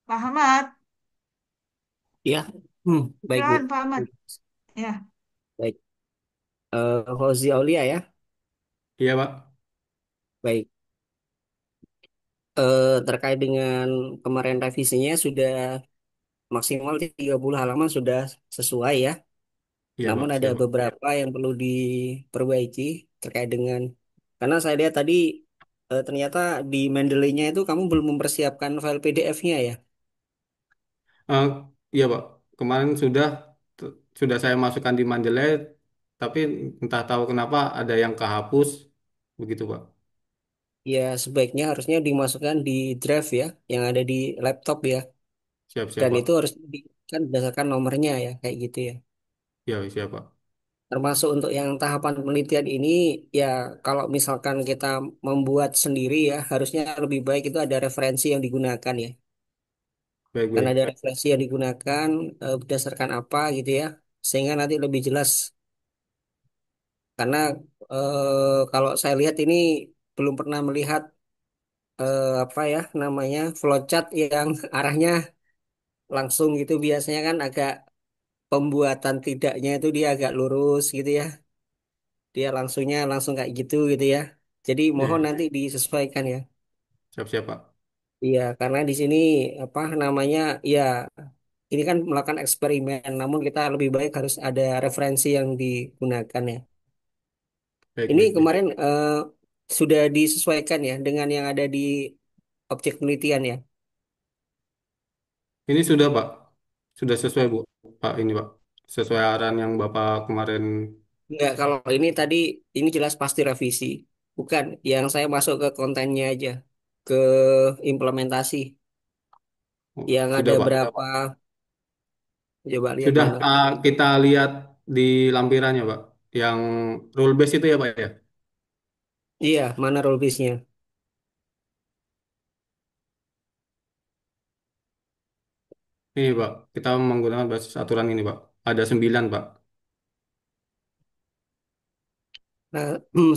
Pak Ahmad. Ya, baik Bu. Silakan Pak Ahmad. Ya. Baik. Fauzi Aulia ya. Iya, Pak. Baik. Terkait dengan kemarin revisinya sudah maksimal 30 halaman sudah sesuai ya. Iya, Namun Pak. ada Siap, Pak. beberapa yang perlu diperbaiki terkait dengan karena saya lihat tadi ternyata di Mendeley-nya itu kamu belum mempersiapkan file PDF-nya ya. Eh, iya, Pak. Kemarin sudah saya masukkan di Mendeley, tapi entah tahu kenapa ada yang kehapus, begitu, Pak. Ya, sebaiknya harusnya dimasukkan di drive ya yang ada di laptop ya. Siap, siap, Dan itu Pak. harus kan berdasarkan nomornya ya kayak gitu ya. Iya, siap, Pak. Termasuk untuk yang tahapan penelitian ini, ya kalau misalkan kita membuat sendiri ya, harusnya lebih baik itu ada referensi yang digunakan ya. Baik, Karena ada baik. referensi yang digunakan berdasarkan apa gitu ya, sehingga nanti lebih jelas. Karena kalau saya lihat ini belum pernah melihat apa ya namanya flowchart yang arahnya langsung gitu. Biasanya kan agak pembuatan tidaknya itu dia agak lurus gitu ya. Dia langsung kayak gitu gitu ya. Jadi mohon Iya, nanti disesuaikan ya. siap, siap, Pak. Iya, karena di sini apa namanya ya ini kan melakukan eksperimen, namun kita lebih baik harus ada referensi yang digunakan ya. Baik, Ini baik, baik. kemarin sudah disesuaikan ya dengan yang ada di objek penelitian ya. Ini sudah, Pak. Sudah sesuai, Bu. Pak, ini, Pak. Sesuai arahan yang Bapak kemarin. Enggak, kalau ini tadi ini jelas pasti revisi. Bukan, yang saya masuk ke kontennya aja, ke implementasi. Oh, Yang sudah, ada Pak. berapa, coba lihat Sudah, mana. kita lihat di lampirannya, Pak. Yang rule base itu ya, Pak, ya? Iya, mana rule base-nya. Ini, Pak. Kita menggunakan basis aturan ini, Pak. Ada 9, Pak. Nah,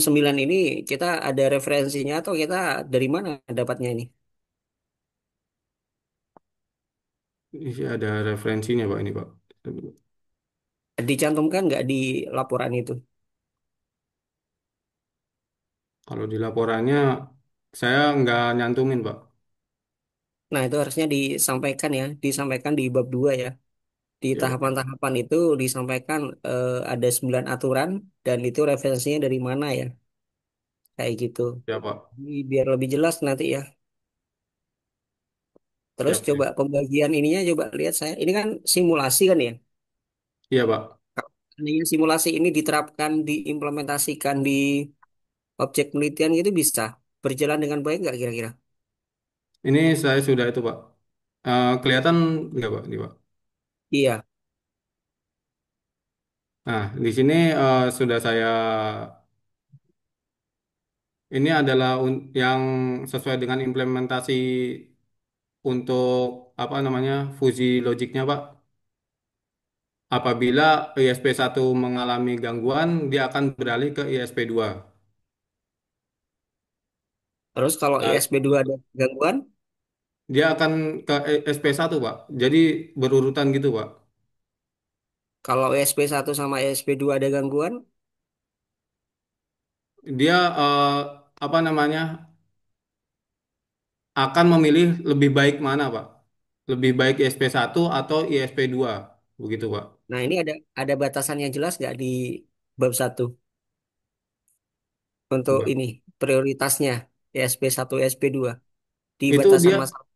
9 ini kita ada referensinya atau kita dari mana dapatnya ini? Ini ada referensinya, Pak, ini, Pak. Dicantumkan nggak di laporan itu? Kalau di laporannya, saya nggak nyantumin, Pak. Nah, itu harusnya disampaikan ya, disampaikan di bab 2 ya. Di Ya, Pak. tahapan-tahapan itu disampaikan ada 9 aturan dan itu referensinya dari mana ya, kayak gitu. Ya, Pak. Biar lebih jelas nanti ya. Terus Siap, coba siap. pembagian ininya coba lihat saya. Ini kan simulasi kan ya. Iya, Pak. Kalau seandainya simulasi ini diterapkan, diimplementasikan di objek penelitian gitu bisa berjalan dengan baik nggak kira-kira? Ini saya sudah itu, Pak. Kelihatan nggak, Pak? Ini, Pak. Iya. Nah, di sini sudah saya. Ini adalah yang sesuai dengan implementasi untuk apa namanya fusi logiknya, Pak. Apabila ISP1 mengalami gangguan, dia akan beralih ke ISP2. Terus kalau Dan ISP2 ada gangguan, dia akan ke ISP1, Pak. Jadi berurutan gitu, Pak. kalau ISP1 sama ISP2 ada gangguan, Dia apa namanya akan memilih lebih baik mana, Pak? Lebih baik ISP1 atau ISP2, begitu, Pak. nah ini ada batasan yang jelas nggak di bab 1 untuk Coba. ini prioritasnya ISP1, ISP2 di Itu batasan dia masalah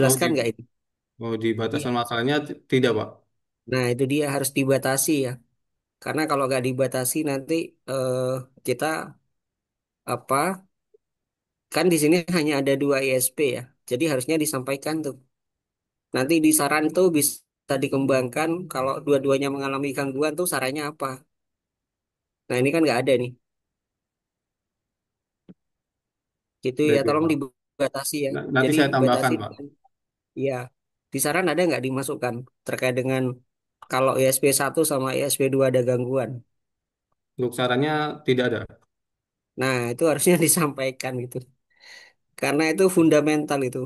oh dijelaskan di nggak itu? di Iya. batasan masalahnya tidak, Pak. Nah itu dia harus dibatasi ya, karena kalau nggak dibatasi nanti eh, kita apa kan di sini hanya ada 2 ISP ya, jadi harusnya disampaikan tuh. Nanti di saran tuh bisa dikembangkan kalau dua-duanya mengalami gangguan tuh sarannya apa. Nah ini kan nggak ada nih. Gitu ya, Baik, baik, tolong Pak. dibatasi ya. Nanti Jadi saya batasi tambahkan, Pak. dengan, ya, di saran ada nggak dimasukkan terkait dengan kalau ISP1 sama ISP2 ada gangguan. Untuk sarannya tidak ada. Nah itu harusnya disampaikan gitu. Karena itu fundamental itu.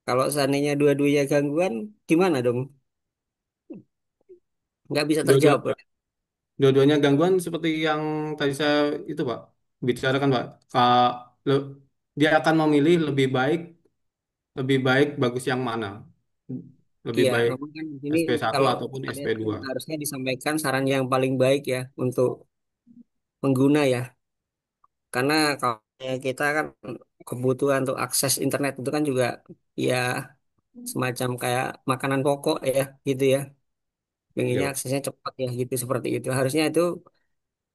Kalau seandainya dua-duanya gangguan, gimana dong? Nggak bisa Dua-dua, terjawab. dua-duanya gangguan seperti yang tadi saya itu, Pak, bicarakan, Pak. Le- Dia akan memilih lebih baik bagus yang mana? Lebih Iya, baik namun kan ini SP1 kalau ataupun saya lihat kan SP2. harusnya disampaikan saran yang paling baik ya untuk pengguna ya. Karena kalau kita kan kebutuhan untuk akses internet itu kan juga ya semacam kayak makanan pokok ya gitu ya. Pengennya Ya, aksesnya cepat ya gitu seperti itu. Harusnya itu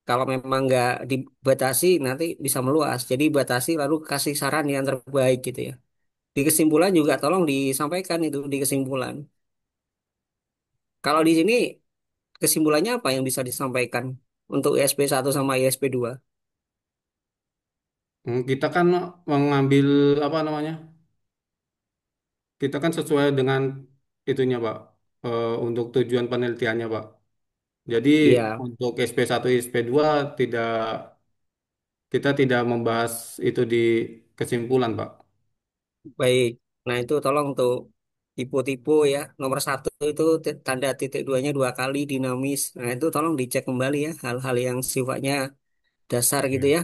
kalau memang nggak dibatasi nanti bisa meluas. Jadi batasi lalu kasih saran yang terbaik gitu ya. Di kesimpulan juga tolong disampaikan itu di kesimpulan. Kalau di sini kesimpulannya apa yang bisa disampaikan untuk ISP1 sama ISP2? Kita kan mengambil apa namanya? Kita kan sesuai dengan itunya, Pak. Untuk tujuan penelitiannya, Pak. Jadi Iya, untuk SP1, SP2 tidak kita tidak membahas itu di kesimpulan, Pak. baik. Nah itu tolong tuh tipe-tipe ya. Nomor satu itu tanda titik duanya 2 kali dinamis. Nah itu tolong dicek kembali ya hal-hal yang sifatnya dasar gitu Ya, ya.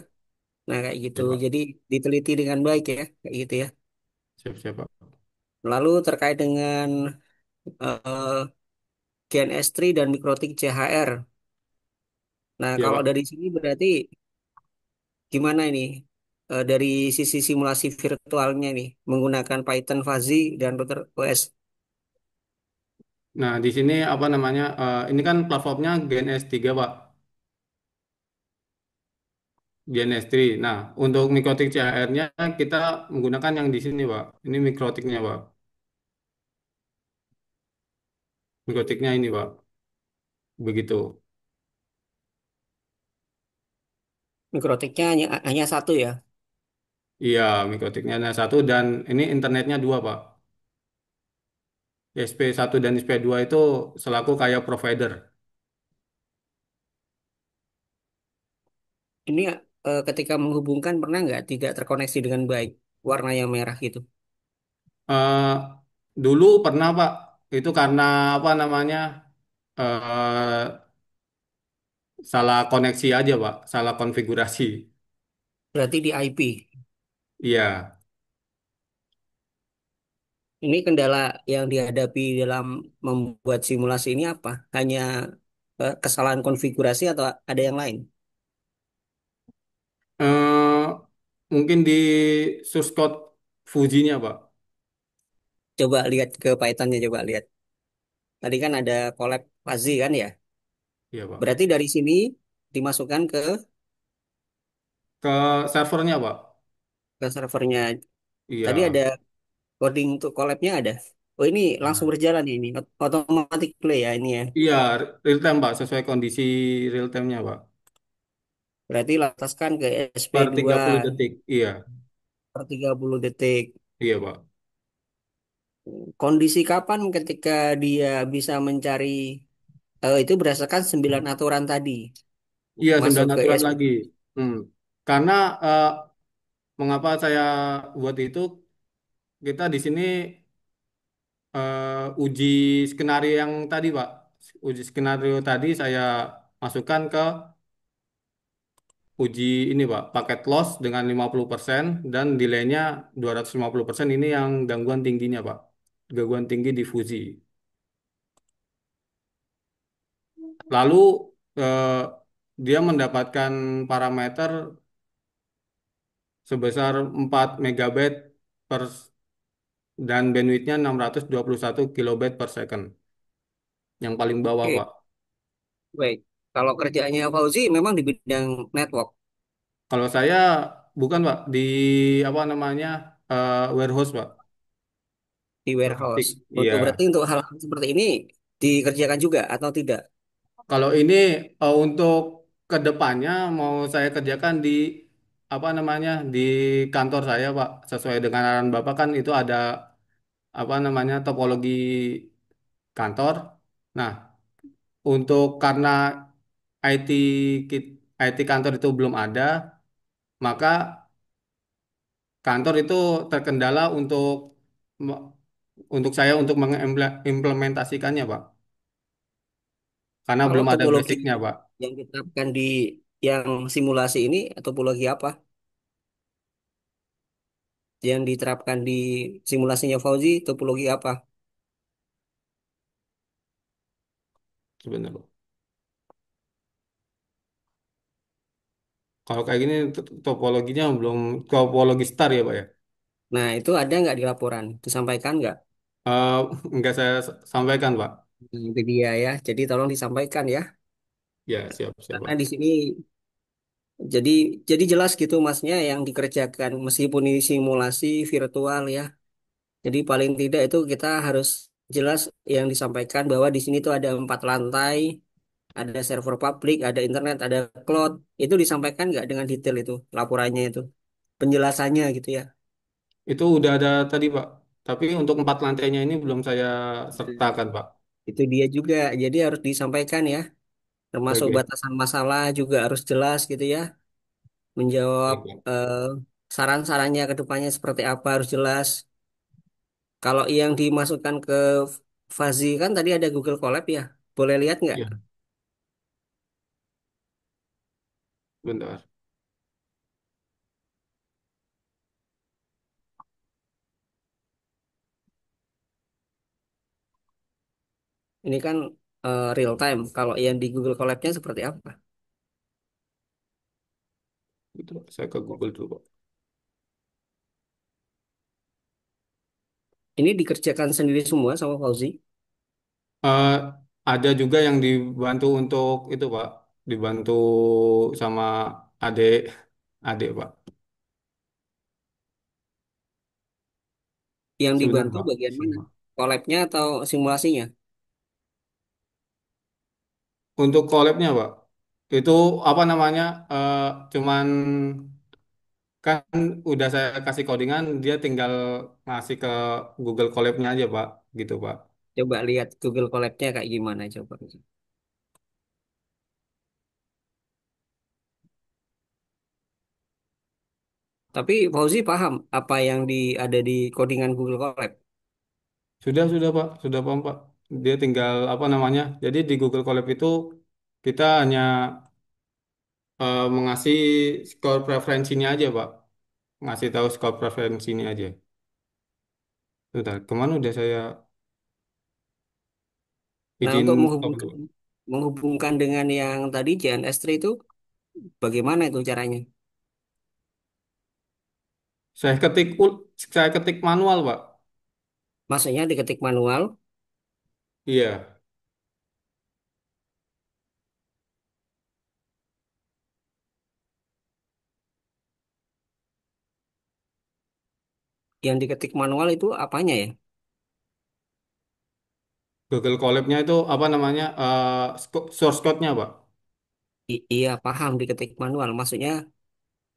Nah kayak gitu. ya, Pak. Jadi diteliti dengan baik ya, kayak gitu ya. Siap, siap, Pak. Lalu terkait dengan eh, Gen S3 dan Mikrotik CHR. Nah, Ya kalau Pak. dari sini berarti gimana ini? Dari sisi simulasi virtualnya nih, menggunakan Python Fuzzy dan Router OS. Nah, di sini apa namanya? Ini kan platformnya Gen S3 Pak. Gen S3. Nah, untuk mikrotik CHR-nya kita menggunakan yang di sini Pak. Ini mikrotiknya Pak. Mikrotiknya ini Pak. Begitu. Mikrotiknya hanya satu ya. Iya, mikrotiknya ada satu dan ini internetnya dua Pak. SP1 dan SP2 itu selaku kayak provider. Ini ketika menghubungkan pernah nggak tidak terkoneksi dengan baik, warna yang merah gitu. Eh, Dulu pernah Pak. Itu karena apa namanya? eh Salah koneksi aja Pak. Salah konfigurasi. Berarti di IP. Iya. Ini kendala yang dihadapi dalam membuat simulasi ini apa? Hanya kesalahan konfigurasi atau ada yang lain? eh Mungkin di source code Fuji-nya Pak. Coba lihat ke Python-nya, coba lihat. Tadi kan ada collab fuzzy kan ya? Iya Pak. Berarti dari sini dimasukkan Ke servernya Pak. ke servernya. Tadi ada Iya. coding untuk collab-nya ada. Oh ini langsung Nah. berjalan ya ini, automatic play ya ini ya. Iya, real time Pak, sesuai kondisi real time-nya Pak. Berarti lantaskan ke Per tiga SP2 puluh detik. Iya. per 30 detik. Iya Pak. Kondisi kapan ketika dia bisa mencari itu berdasarkan 9 aturan tadi Iya, masuk 9 ke aturan SP. lagi. Hmm. Karena mengapa saya buat itu, kita di sini uji skenario yang tadi Pak. Uji skenario tadi saya masukkan ke uji ini Pak, paket loss dengan 50% dan delaynya 250%, ini yang gangguan tingginya Pak. Gangguan tinggi difusi. Lalu eh, dia mendapatkan parameter sebesar 4 megabyte per dan bandwidthnya 621 kilobyte per second. Yang paling bawah Oke, Pak. baik. Kalau kerjanya Fauzi memang di bidang network Kalau saya bukan Pak, di apa namanya, warehouse Pak. di warehouse. Logistik. Untuk berarti Iya. untuk hal-hal seperti ini dikerjakan juga atau tidak? Kalau ini untuk kedepannya mau saya kerjakan di apa namanya, di kantor saya Pak, sesuai dengan arahan Bapak kan itu ada apa namanya, topologi kantor. Nah, untuk karena IT IT kantor itu belum ada, maka kantor itu terkendala me- untuk saya untuk mengimplementasikannya Pak, karena Kalau belum ada topologi basicnya Pak. yang diterapkan di yang simulasi ini topologi apa? Yang diterapkan di simulasinya Fauzi topologi apa? Sebenarnya. Kalau kayak gini topologinya belum topologi star ya Pak ya. Nah, itu ada nggak di laporan? Disampaikan nggak? Eh, Nggak saya sampaikan Pak. Nah, itu dia ya. Jadi tolong disampaikan ya. Ya siap siap Karena Pak. di sini jadi jadi jelas gitu masnya yang dikerjakan meskipun ini simulasi virtual ya. Jadi paling tidak itu kita harus jelas yang disampaikan bahwa di sini tuh ada 4 lantai, ada server publik, ada internet, ada cloud. Itu disampaikan nggak dengan detail itu laporannya itu, penjelasannya gitu ya. Itu udah ada tadi Pak. Tapi untuk 4 lantainya ini belum saya Nah, sertakan Pak. itu dia juga. Jadi harus disampaikan ya. Baik Termasuk baik. batasan masalah juga harus jelas gitu ya. Menjawab Baik, Pak. eh, saran-sarannya ke depannya seperti apa harus jelas. Kalau yang dimasukkan ke Fazi kan tadi ada Google Colab ya. Boleh lihat nggak? Iya, bentar. Ini kan real time. Kalau yang di Google Colab-nya seperti apa? Gitu, Pak. Saya ke Google dulu, Pak. Ini dikerjakan sendiri semua sama Fauzi. Eh, ada juga yang dibantu untuk itu, Pak. Dibantu sama adik, adik, Pak. Yang Sebentar, dibantu Pak. bagian mana? Sebentar. Collab-nya atau simulasinya? Untuk collab-nya, Pak. Itu apa namanya? eh, cuman kan udah saya kasih codingan, dia tinggal ngasih ke Google Colab-nya aja, Pak. Gitu, Pak. Coba lihat Google Colab-nya kayak gimana coba. Tapi Fauzi paham apa yang ada di codingan Google Colab. Sudah, Pak. Sudah paham, Pak. Dia tinggal apa namanya? Jadi di Google Colab itu kita hanya mengasih skor preferensinya aja, Pak. Ngasih tahu skor preferensinya aja. Bentar, kemana udah saya Nah, izin untuk stop menghubungkan dulu. menghubungkan dengan yang tadi JNS3 itu bagaimana itu caranya? Saya ketik saya ketik manual, Pak. Maksudnya diketik manual, Iya, yang diketik manual itu apanya ya? Google Colab-nya itu apa namanya? Source code-nya, Pak. Iya, paham diketik manual. Maksudnya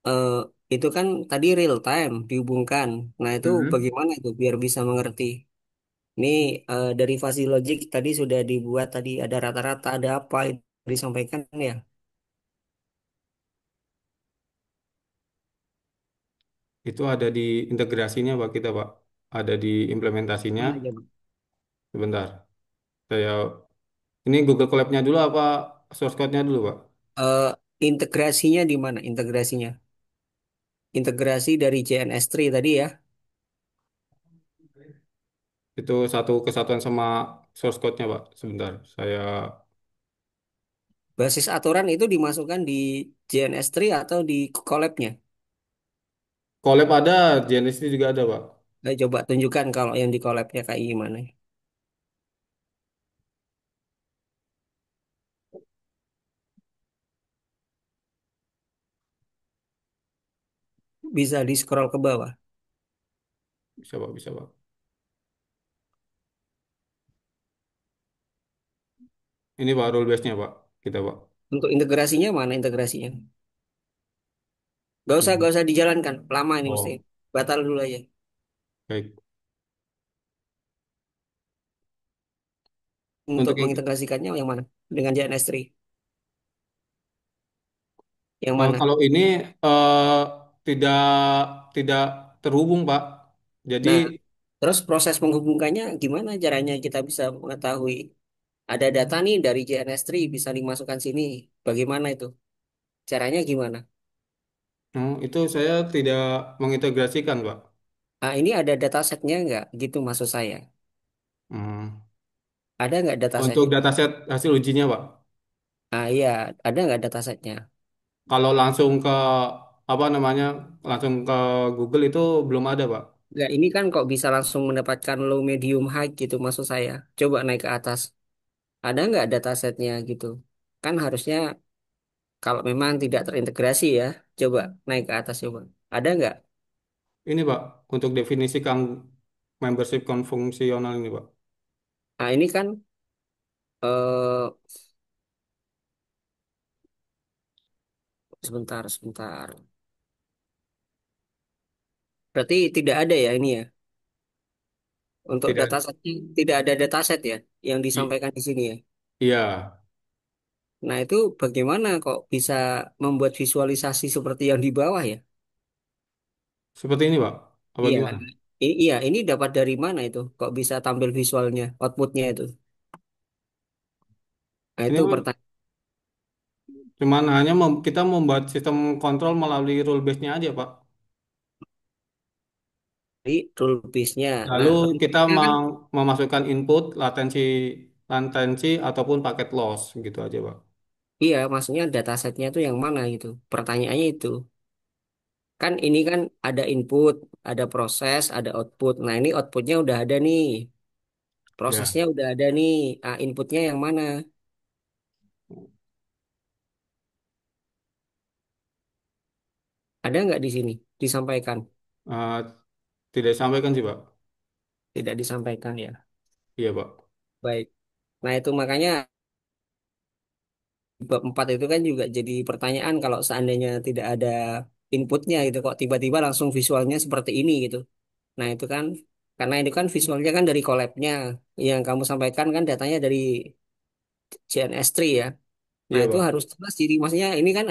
eh, itu kan tadi real time dihubungkan. Nah, itu Mhm. bagaimana itu biar bisa mengerti? Ini derivasi logik tadi sudah dibuat tadi ada rata-rata ada apa itu disampaikan ya. Itu ada di integrasinya, Pak, kita, Pak. Ada di implementasinya. Mana coba? Sebentar. Saya ini Google Colab-nya dulu apa source code-nya dulu, Pak? Eh, integrasinya di mana? Integrasinya. Integrasi dari JNS3 tadi ya. Itu satu kesatuan sama source code-nya, Pak. Sebentar. Saya Basis aturan itu dimasukkan di JNS3 atau di collab-nya. Colab ada, Genesis juga ada, Pak. Coba tunjukkan kalau yang di collab-nya kayak gimana. Bisa di scroll ke bawah. Bisa, Pak, bisa, Pak. Ini, Pak, rule base-nya, Pak. Kita, Pak. Untuk integrasinya mana integrasinya? Hmm. Gak usah dijalankan. Lama ini mesti. Oh, Batal dulu aja. baik. Untuk Untuk yang mengintegrasikannya yang mana? Dengan JNS3. Yang mana? kalau ini eh, tidak tidak terhubung, Pak. Jadi Nah, terus proses menghubungkannya gimana caranya kita bisa mengetahui ada data nih dari JNS3 bisa dimasukkan sini. Bagaimana itu? Caranya gimana? itu saya tidak mengintegrasikan, Pak. Ah, ini ada datasetnya nggak? Gitu maksud saya. Hmm. Ada nggak Untuk datasetnya? dataset hasil ujinya, Pak. Ah iya, ada nggak datasetnya? Kalau langsung ke apa namanya, langsung ke Google itu belum ada, Pak. Nggak, ini kan kok bisa langsung mendapatkan low, medium, high gitu maksud saya. Coba naik ke atas. Ada nggak datasetnya gitu? Kan harusnya kalau memang tidak terintegrasi ya, coba naik ke atas coba. Ada nggak? Ini, Pak, untuk definisi membership fungsional ini, Pak. Nah ini kan eh sebentar. Berarti tidak ada ya ini ya. Untuk Tidak. datasetnya tidak ada dataset ya yang i- disampaikan di sini ya. Iya, Nah itu bagaimana kok bisa membuat visualisasi seperti yang di bawah ya? seperti ini, Pak. Apa Iya, gimana? iya ini dapat dari mana itu? Kok bisa tampil visualnya, outputnya itu? Nah Ini itu pertanyaan cuman hanya kita membuat sistem kontrol melalui rule base-nya aja, Pak. dari rule base-nya. Lalu Nah, kita rumusnya kan memasukkan input latensi. latency, ataupun paket loss gitu aja, Pak. Iya, maksudnya datasetnya itu yang mana gitu. Pertanyaannya itu. Kan ini kan ada input, ada proses, ada output. Nah, ini outputnya udah ada nih. Ya, Prosesnya udah ada nih. Ah, inputnya yang mana? Ada nggak di sini? Disampaikan. eh, tidak disampaikan sih, Pak. Tidak disampaikan ya. Iya, Pak. Baik. Nah, itu makanya bab 4 itu kan juga jadi pertanyaan kalau seandainya tidak ada inputnya gitu kok tiba-tiba langsung visualnya seperti ini gitu. Nah, itu kan karena itu kan visualnya kan dari collabnya yang kamu sampaikan kan datanya dari CNS3 ya. Nah, Iya, itu Pak. harus jelas jadi maksudnya ini kan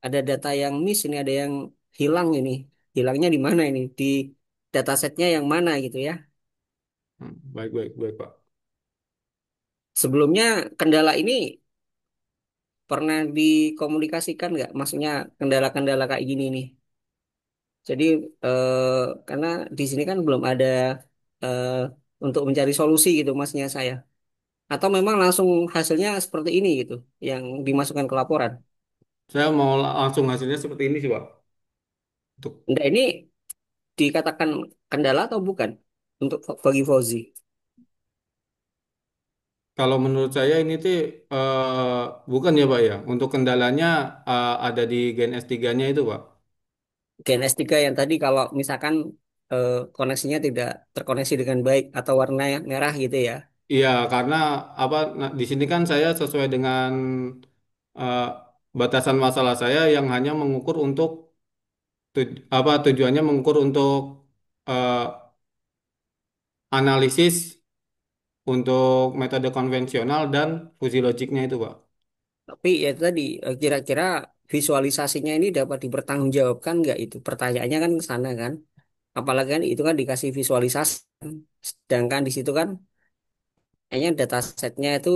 ada data yang miss ini ada yang hilang ini. Hilangnya di mana ini? Di datasetnya yang mana gitu ya. Baik, baik, baik, Pak. Sebelumnya kendala ini pernah dikomunikasikan nggak? Maksudnya kendala-kendala kayak gini nih. Jadi karena di sini kan belum ada eh, untuk mencari solusi gitu maksudnya saya. Atau memang langsung hasilnya seperti ini gitu yang dimasukkan ke laporan. Saya mau langsung hasilnya seperti ini sih, Pak. Untuk Nah, ini dikatakan kendala atau bukan untuk bagi Fauzi? kalau menurut saya ini tuh bukan ya, Pak ya. Untuk kendalanya ada di Gen S3-nya itu, Pak. Gen S3 yang tadi kalau misalkan koneksinya tidak terkoneksi dengan baik atau warna yang merah gitu ya. Iya, karena apa di sini kan saya sesuai dengan eh, batasan masalah saya yang hanya mengukur untuk apa tujuannya mengukur untuk eh, analisis untuk metode konvensional dan fuzzy logiknya itu, Pak. Tapi ya itu tadi kira-kira visualisasinya ini dapat dipertanggungjawabkan nggak itu? Pertanyaannya kan ke sana kan. Apalagi kan itu kan dikasih visualisasi. Sedangkan di situ kan kayaknya datasetnya itu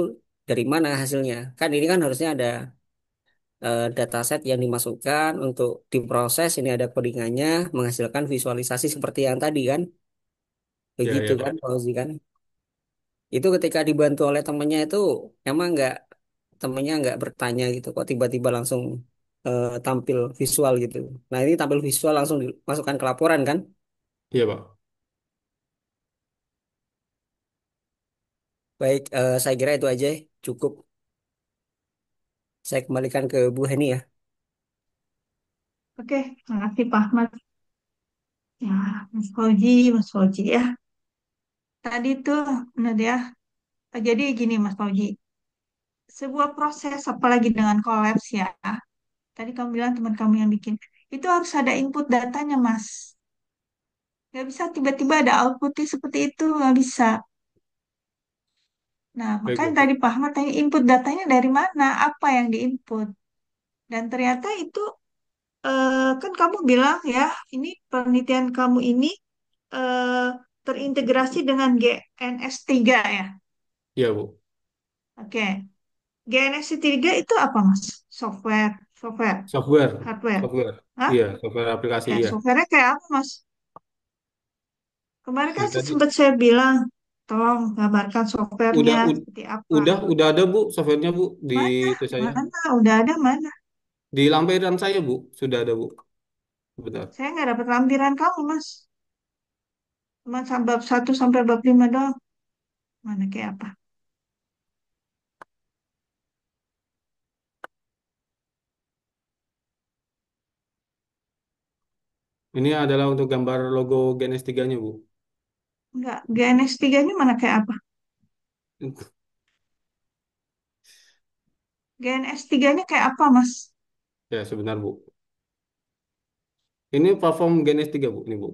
dari mana hasilnya? Kan ini kan harusnya ada dataset yang dimasukkan untuk diproses. Ini ada codingannya menghasilkan visualisasi seperti yang tadi kan. Ya, Begitu ya, kan, Pak. Fauzi kan? Itu ketika dibantu oleh temennya itu emang nggak temennya nggak bertanya gitu kok tiba-tiba langsung tampil visual gitu. Nah ini tampil visual langsung dimasukkan ke laporan kan? Iya, Pak. Baik, saya kira itu aja cukup. Saya kembalikan ke Bu Heni ya. Oke, makasih Pak Ahmad. Ya, Mas Fauji ya. Tadi tuh, benar ya. Jadi gini Mas Fauji, sebuah proses apalagi dengan kolaps ya. Tadi kamu bilang teman kamu yang bikin. Itu harus ada input datanya Mas. Nggak bisa tiba-tiba ada outputnya seperti itu, nggak bisa. Nah, Baik, makanya baik, tadi Pak. Pak Ahmad tanya input datanya dari mana, apa yang diinput. Dan ternyata itu kan kamu bilang ya, ini penelitian kamu ini eh, terintegrasi dengan GNS3 ya. Iya, Bu. Oke, GNS3 itu apa Mas? Software, software, Software, hardware. software. Hah? Iya, software aplikasi Ya, iya. softwarenya kayak apa Mas? Kemarin kan Ya tadi sempat saya bilang, tolong gambarkan udah softwarenya ud- seperti apa. udah ada, Bu, softwarenya, Bu, di Mana? itu saya. Mana? Udah ada mana? Di lampiran saya, Bu, sudah ada, Bu. Benar. Saya nggak dapat lampiran kamu Mas. Cuma bab 1 sampai bab 5 doang. Mana kayak apa? Ini adalah untuk gambar logo Gen S3-nya, Bu. Enggak, GNS3-nya mana kayak apa? GNS3-nya kayak apa, Mas? Ya, sebentar, Bu. Ini platform Gen S3, Bu. Ini, Bu.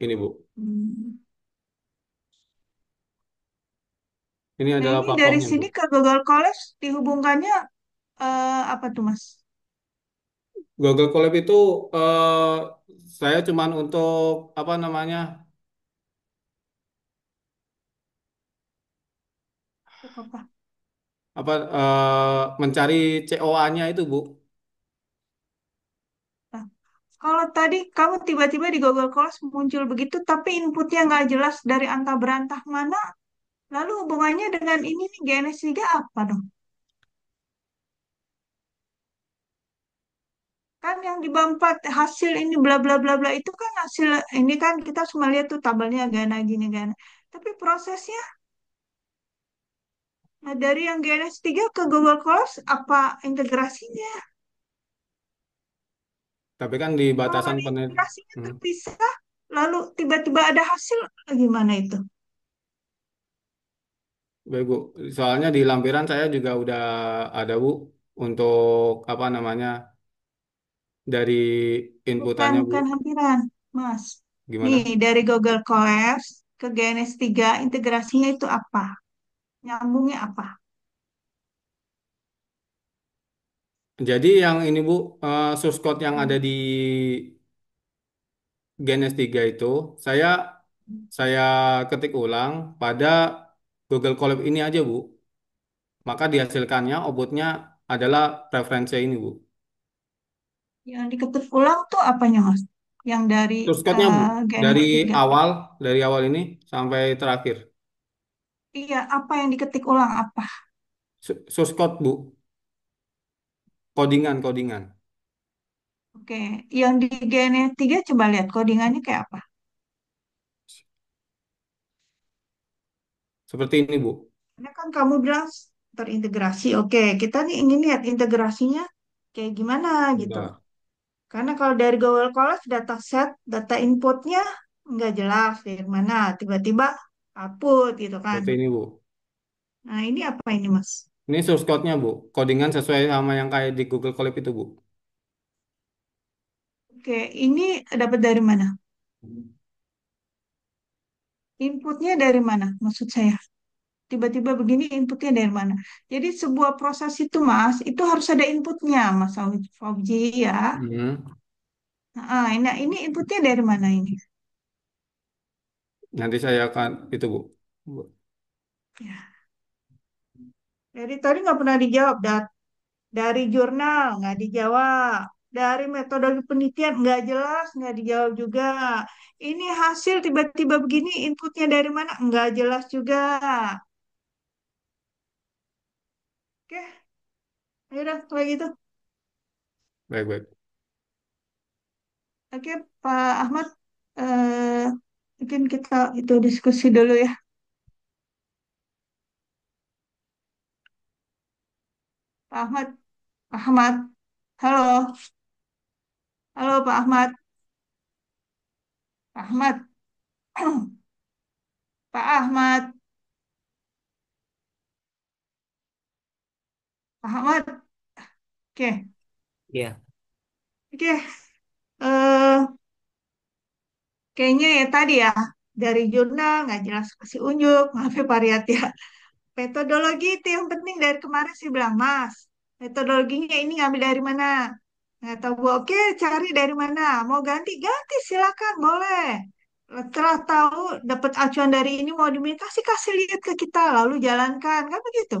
Ini, Bu. Hmm. Ini Nah, adalah ini dari platformnya, Bu. sini ke Google College dihubungkannya apa tuh, Mas? Google Colab itu saya cuman untuk apa namanya? Untuk apa? Apa mencari COA-nya itu, Bu. Nah, kalau tadi kamu tiba-tiba di Google College muncul begitu, tapi inputnya nggak jelas dari antah berantah mana, Lalu hubungannya dengan ini nih GNS3 apa dong? Kan yang di bawah 4 hasil ini bla bla bla bla itu kan hasil ini kan kita cuma lihat tuh tabelnya gana gini gana. Tapi prosesnya dari yang GNS3 ke Google Colors apa integrasinya? Tapi kan di Kalau batasan ada penelitian. integrasinya terpisah, lalu tiba-tiba ada hasil, gimana itu? Baik, Bu. Soalnya di lampiran saya juga udah ada, Bu, untuk apa namanya, dari Bukan, inputannya, Bu. bukan hampiran, Mas. Nih, Gimana? dari Google Colors ke GNS3, integrasinya itu apa? Nyambungnya apa? Jadi yang ini, Bu, source code yang ada Hmm. di Genes 3 itu saya saya ketik ulang pada Google Colab ini aja, Bu. Maka dihasilkannya outputnya adalah preferensi ini, Bu. Yang diketik ulang tuh apanya, Mas? Yang dari Source code-nya, Bu. Dari GNS3. awal, dari awal ini sampai terakhir. Iya, apa yang diketik ulang apa? Source code, Bu. Codingan, codingan. Oke, yang di GNS3 coba lihat codingannya kayak apa? Seperti ini, Bu. Karena kan kamu bilang terintegrasi. Oke, kita nih ingin lihat integrasinya kayak gimana gitu. Bentar. Karena kalau dari Google Colors dataset, data inputnya nggak jelas dari mana, tiba-tiba output gitu kan. Seperti ini, Bu. Nah, ini apa ini, Mas? Ini source code-nya, Bu. Codingan sesuai sama yang kayak di Google Colab itu, Bu. Oke, ini dapat dari mana? Inputnya dari mana? Maksud saya, tiba-tiba begini inputnya dari mana? Jadi sebuah proses itu, Mas, itu harus ada inputnya, Mas Fauji ya. Hmm. Nah, ini inputnya dari mana ini? Nanti saya akan itu, Bu. Bu. Ya, dari tadi nggak pernah dijawab. Dari jurnal nggak dijawab. Dari metodologi penelitian nggak jelas, nggak dijawab juga. Ini hasil tiba-tiba begini, inputnya dari mana? Nggak jelas juga. Oke, ayo dah kalau gitu. Baik, baik. Oke, Pak Ahmad, eh, mungkin kita itu diskusi dulu ya. Pak Ahmad, Pak Ahmad, halo, halo Pak Ahmad, Pak Ahmad, Pak Ahmad, Pak Ahmad. Oke, Ya, oke. Eh, kayaknya ya tadi ya dari jurnal nggak jelas kasih unjuk, maaf ya Pak Riyad ya. Metodologi itu yang penting dari kemarin sih bilang Mas. Metodologinya ini ngambil dari mana? Nggak tahu Bu. Oke, cari dari mana? Mau ganti ganti silakan boleh. Setelah tahu dapat acuan dari ini mau dimutasi kasih lihat ke kita lalu jalankan kan begitu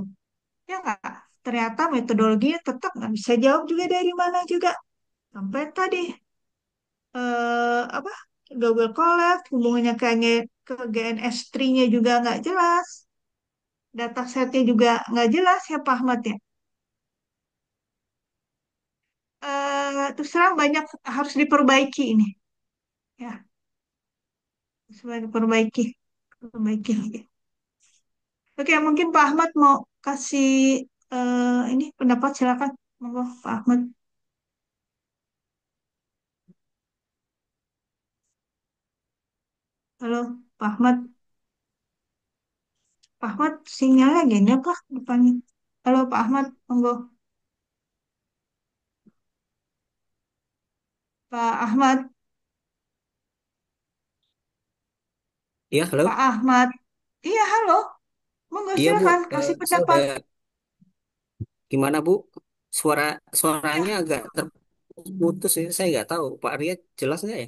ya nggak? Ternyata metodologinya tetap nggak bisa jawab juga dari mana juga sampai tadi apa Google Colab hubungannya ke GNS3-nya juga nggak jelas, datasetnya juga nggak jelas ya Pak Ahmad ya. Terus terang banyak harus diperbaiki ini ya, harus diperbaiki, perbaiki lagi. Oke, mungkin Pak Ahmad mau kasih ini pendapat silakan. Monggo Pak Ahmad. Halo Pak Ahmad. Pak Ahmad sinyalnya gini apa depannya? Halo Pak Ahmad, monggo. Pak Ahmad, iya, Pak halo. Ahmad. Iya, halo. Monggo Iya, Bu. silakan kasih Saya udah pendapat. gimana, Bu? Suara Ya, suaranya agak terputus ya. Saya nggak tahu. Pak Arya jelas nggak ya?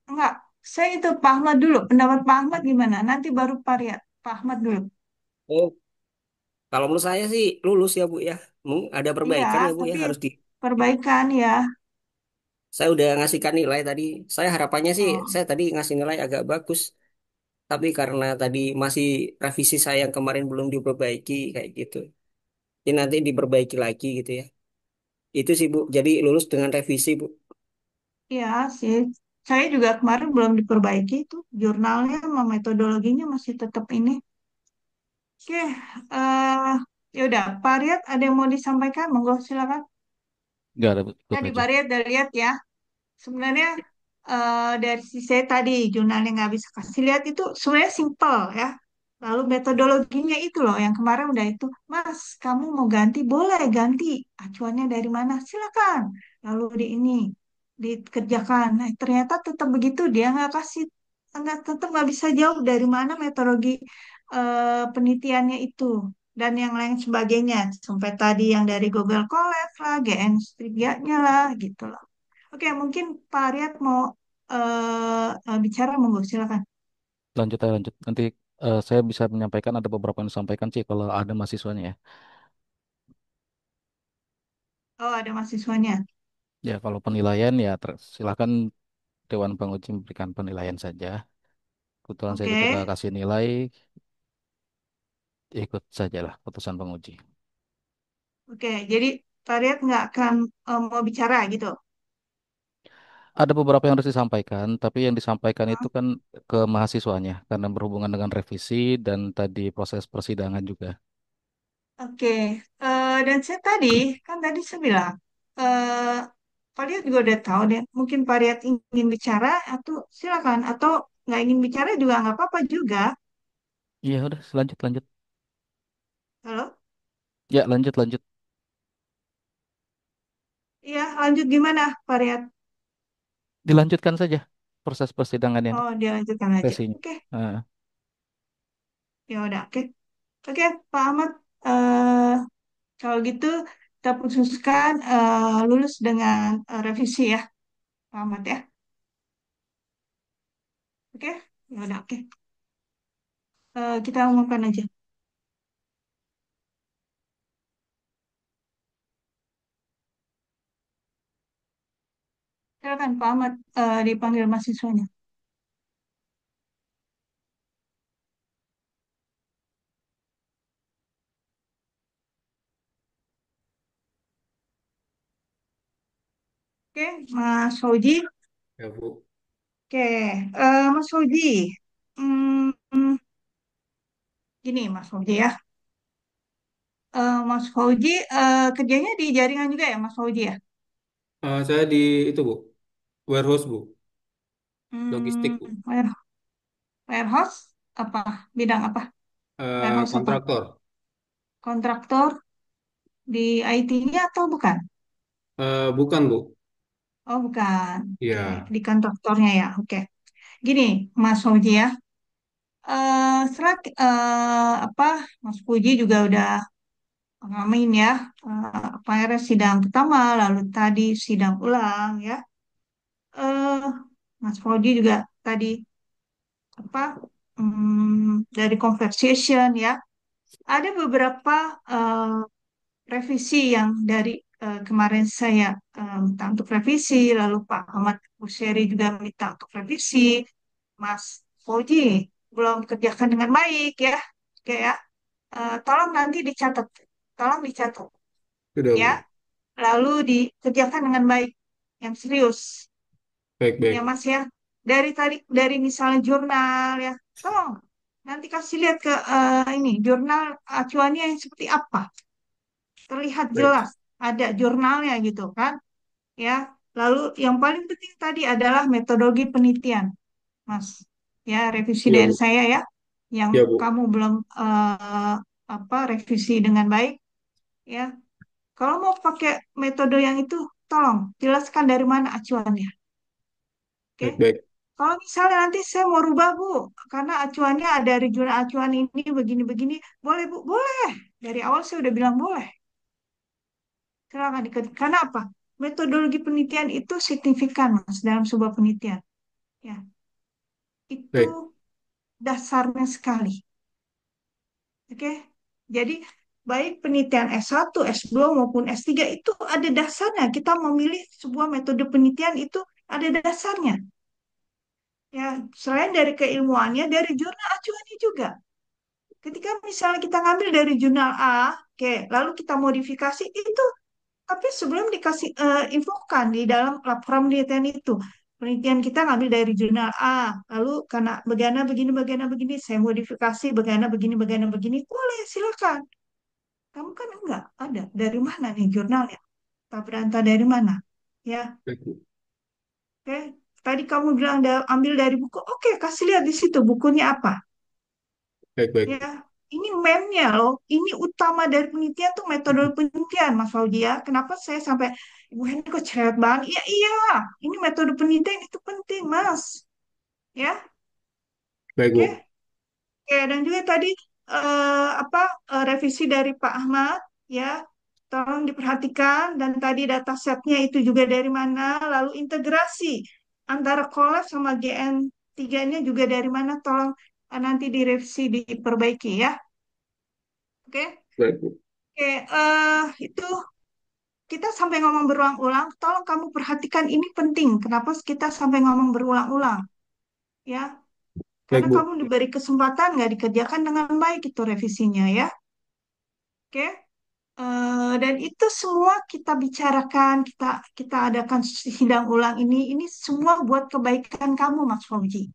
enggak. Saya itu Pak Ahmad dulu. Pendapat Pak Ahmad gimana? Nanti baru Pak Riyad. Pak Ahmad dulu. Oh, kalau menurut saya sih lulus ya, Bu ya. Ada Iya, perbaikan ya, Bu ya. tapi Harus di. perbaikan ya. Saya udah ngasihkan nilai tadi. Saya harapannya sih, Oh, saya tadi ngasih nilai agak bagus. tapi karena tadi masih revisi saya yang kemarin belum diperbaiki kayak gitu. Ini nanti diperbaiki lagi gitu ya. Itu sih Bu. Jadi lulus dengan revisi Bu. Ya sih, saya juga kemarin belum diperbaiki itu jurnalnya sama metodologinya masih tetap ini. Oke, ya udah, Pak Riyad ada yang mau disampaikan? Monggo silakan. Nggak ada, ikut Tadi aja. Pak Riyad udah lihat ya. Sebenarnya dari sisi saya tadi jurnal yang nggak bisa kasih lihat itu sebenarnya simpel ya. Lalu metodologinya itu loh yang kemarin udah itu, Mas, kamu mau ganti boleh ganti. Acuannya dari mana? Silakan. Lalu di ini dikerjakan. Nah, ternyata tetap begitu dia nggak kasih, nggak tetap nggak bisa jawab dari mana metodologi penelitiannya itu dan yang lain sebagainya. Sampai tadi yang dari Google Colab lah, GN nya lah gitu. Oke, mungkin Pak Aryat mau bicara, monggo silakan. Lanjut aja, lanjut. Nanti saya bisa menyampaikan, ada beberapa yang disampaikan sih kalau ada mahasiswanya ya. Oh, ada mahasiswanya. Ya, kalau penilaian ya silakan Dewan Penguji memberikan penilaian saja. Kebetulan saya Oke, juga udah kasih nilai, ya ikut sajalah putusan penguji. oke. Jadi Pak Aryat nggak akan mau bicara gitu. Ada beberapa yang harus disampaikan, tapi yang disampaikan Hah? itu kan ke mahasiswanya karena berhubungan dengan revisi dan tadi proses persidangan juga. Oke, dan saya tadi kan tadi saya bilang, eh Pak Aryat juga udah tahu deh. Mungkin Pak Aryat ingin bicara atau silakan, atau nggak ingin bicara juga nggak apa-apa juga. Iya, udah, lanjut, lanjut. Halo? Ya, lanjut, lanjut. Iya, lanjut gimana Pak Aryat? Dilanjutkan saja proses persidangan yang Oh, dilanjutkan aja. revisinya. Oke, Nah, ya udah. Oke, oke, Pak Ahmad. eh Kalau gitu, kita putuskan lulus dengan revisi ya, Pak Ahmad ya. Oke, ya udah oke. Kita umumkan aja. Silakan Pak Ahmad dipanggil mahasiswanya. Oke, Mas Fauji. Ya, Bu. Oke, Mas Fauji. Gini Mas Fauji ya. Mas Fauji kerjanya di jaringan juga ya Mas Fauji ya. Saya di itu, Bu. Warehouse, Bu. Hmm, Logistik, Bu. warehouse apa? Bidang apa? Warehouse apa? Kontraktor. Kontraktor di IT-nya atau bukan? Bukan, Bu. Oh, bukan. Oke, Iya. di kontraktornya ya. Oke. Gini, Mas Fauji ya. Setelah apa Mas Puji juga udah ngamen ya, apa akhirnya sidang pertama, lalu tadi sidang ulang ya. eh Mas Fauji juga tadi apa dari conversation ya. Ada beberapa eh, revisi yang dari kemarin saya minta untuk revisi, lalu Pak Ahmad Busyeri juga minta untuk revisi. Mas Fauji belum kerjakan dengan baik ya. Oke ya. Tolong nanti dicatat. Tolong dicatat Sudah, ya. Bu. Lalu dikerjakan dengan baik, yang serius. Ya Baik-baik. Mas ya. Dari tadi dari misalnya jurnal ya. Tolong nanti kasih lihat ke ini jurnal acuannya yang seperti apa. Terlihat Baik. jelas ada jurnalnya gitu kan. Ya. Lalu yang paling penting tadi adalah metodologi penelitian, Mas. Ya, revisi Iya, dari Bu. saya ya. Yang Iya, Bu. kamu belum apa revisi dengan baik ya. Kalau mau pakai metode yang itu, tolong jelaskan dari mana acuannya. Oke? Baik-baik. Kalau misalnya nanti saya mau rubah, Bu, karena acuannya ada dari jurnal acuan ini begini-begini, boleh, Bu? Boleh. Dari awal saya udah bilang boleh. Silakan karena apa? Metodologi penelitian itu signifikan, Mas, dalam sebuah penelitian. Ya, itu Baik. dasarnya sekali. Oke? Jadi, baik penelitian S1, S2 maupun S3 itu ada dasarnya. Kita memilih sebuah metode penelitian itu ada dasarnya. Ya, selain dari keilmuannya, dari jurnal acuannya juga. Ketika misalnya kita ngambil dari jurnal A, oke, lalu kita modifikasi itu, tapi sebelum dikasih infokan di dalam laporan penelitian itu, penelitian kita ngambil dari jurnal A, lalu karena begana begini, saya modifikasi begana begini, boleh silakan. Kamu kan enggak ada. Dari mana nih jurnalnya? Tak berantah dari mana? Ya, Baik, Bu. oke. Tadi kamu bilang ambil dari buku. Oke, kasih lihat di situ bukunya apa. Baik, baik. Ya, ini memnya loh. Ini utama dari penelitian tuh metode penelitian, Mas Fauzi ya. Kenapa saya sampai Ibu Henry kok cerewet banget? Iya, iya. Ini metode penelitian itu penting, Mas. Ya, Baik, oke. Bu. Oke, dan juga tadi apa revisi dari Pak Ahmad ya. Tolong diperhatikan dan tadi data setnya itu juga dari mana, lalu integrasi antara Colab sama GN3-nya juga dari mana, tolong nanti direvisi diperbaiki ya. Oke. Baik, Bu. Oke, itu kita sampai ngomong berulang-ulang. Tolong kamu perhatikan ini penting. Kenapa kita sampai ngomong berulang-ulang? Ya, Baik, karena kamu Bu. diberi kesempatan nggak dikerjakan dengan baik itu revisinya ya. Oke, dan itu semua kita bicarakan, kita kita adakan sidang ulang ini. Ini semua buat kebaikan kamu, Mas Fauzi.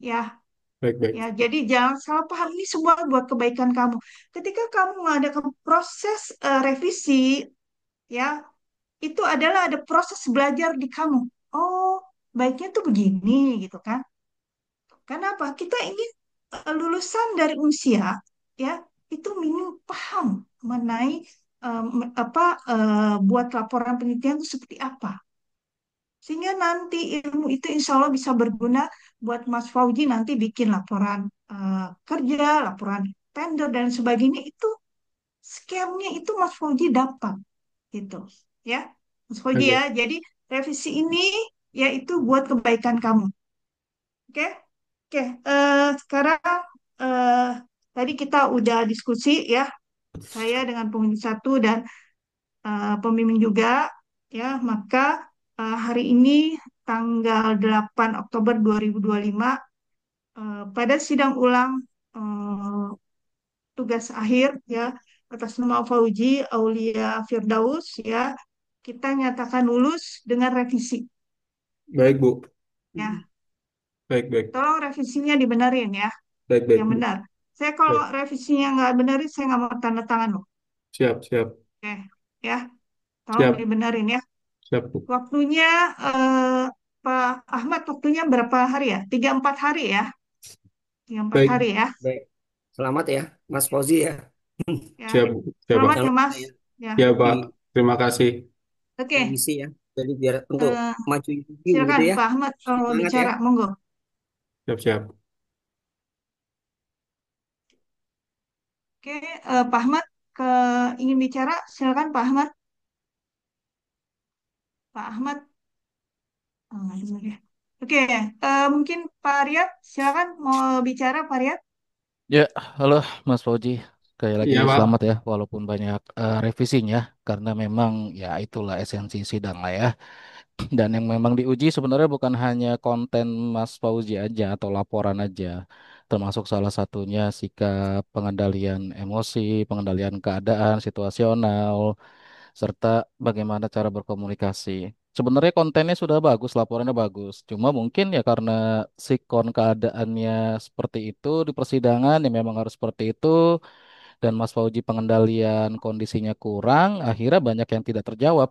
Ya, Baik, ya. baik. Jadi jangan salah paham. Ini semua buat kebaikan kamu. Ketika kamu mengadakan proses revisi, ya itu adalah ada proses belajar di kamu. Oh, baiknya tuh begini gitu kan. Kenapa? Kita ingin lulusan dari usia ya itu minim paham mengenai apa buat laporan penelitian itu seperti apa. Sehingga nanti ilmu itu insya Allah bisa berguna buat Mas Fauji nanti bikin laporan kerja, laporan tender dan sebagainya itu scam-nya itu Mas Fauji dapat gitu ya Mas Fauji Baik, ya baik. jadi revisi ini yaitu buat kebaikan kamu oke oke sekarang eh, tadi kita udah diskusi ya saya dengan pembimbing satu dan pembimbing juga ya maka hari ini tanggal 8 Oktober 2025 pada sidang ulang eh, tugas akhir ya atas nama Fauji Aulia Firdaus ya kita nyatakan lulus dengan revisi Baik, Bu. ya. Baik, baik. Tolong revisinya dibenerin ya, Baik, baik, yang Bu. benar. Saya kalau Baik. revisinya nggak benerin, saya nggak mau tanda tangan loh. Siap, siap. Oke, ya, tolong Siap, dibenerin ya. siap, Bu. Waktunya Pak Ahmad, waktunya berapa hari ya? 3-4 hari ya? 3-4 hari Baik. ya. Baik. Selamat ya, Mas Fauzi ya. Ya, Siap, Bu. Siap, Pak. selamat ya Calon Mas. saya Ya, Siap, di Pak. Terima kasih. oke. revisi ya. Jadi biar untuk eh, maju review gitu Silakan ya. Pak Ahmad kalau mau Semangat ya. bicara, monggo. Siap, siap. Oke, Pak Ahmad ke ingin bicara, silakan Pak Ahmad. Pak Ahmad, oh, nggak dengar ya. Oke, mungkin Pak Riyad, silakan mau bicara Pak Riyad. Ya, halo Mas Fauji. Sekali lagi Iya, selamat Pak. ya, walaupun banyak revisinya, karena memang ya itulah esensi sidang lah ya. Dan yang memang diuji sebenarnya bukan hanya konten Mas Fauzi aja atau laporan aja, termasuk salah satunya sikap pengendalian emosi, pengendalian keadaan situasional, serta bagaimana cara berkomunikasi. Sebenarnya kontennya sudah bagus, laporannya bagus. Cuma mungkin ya karena sikon keadaannya seperti itu di persidangan ya memang harus seperti itu dan Mas Fauji pengendalian kondisinya kurang, akhirnya banyak yang tidak terjawab.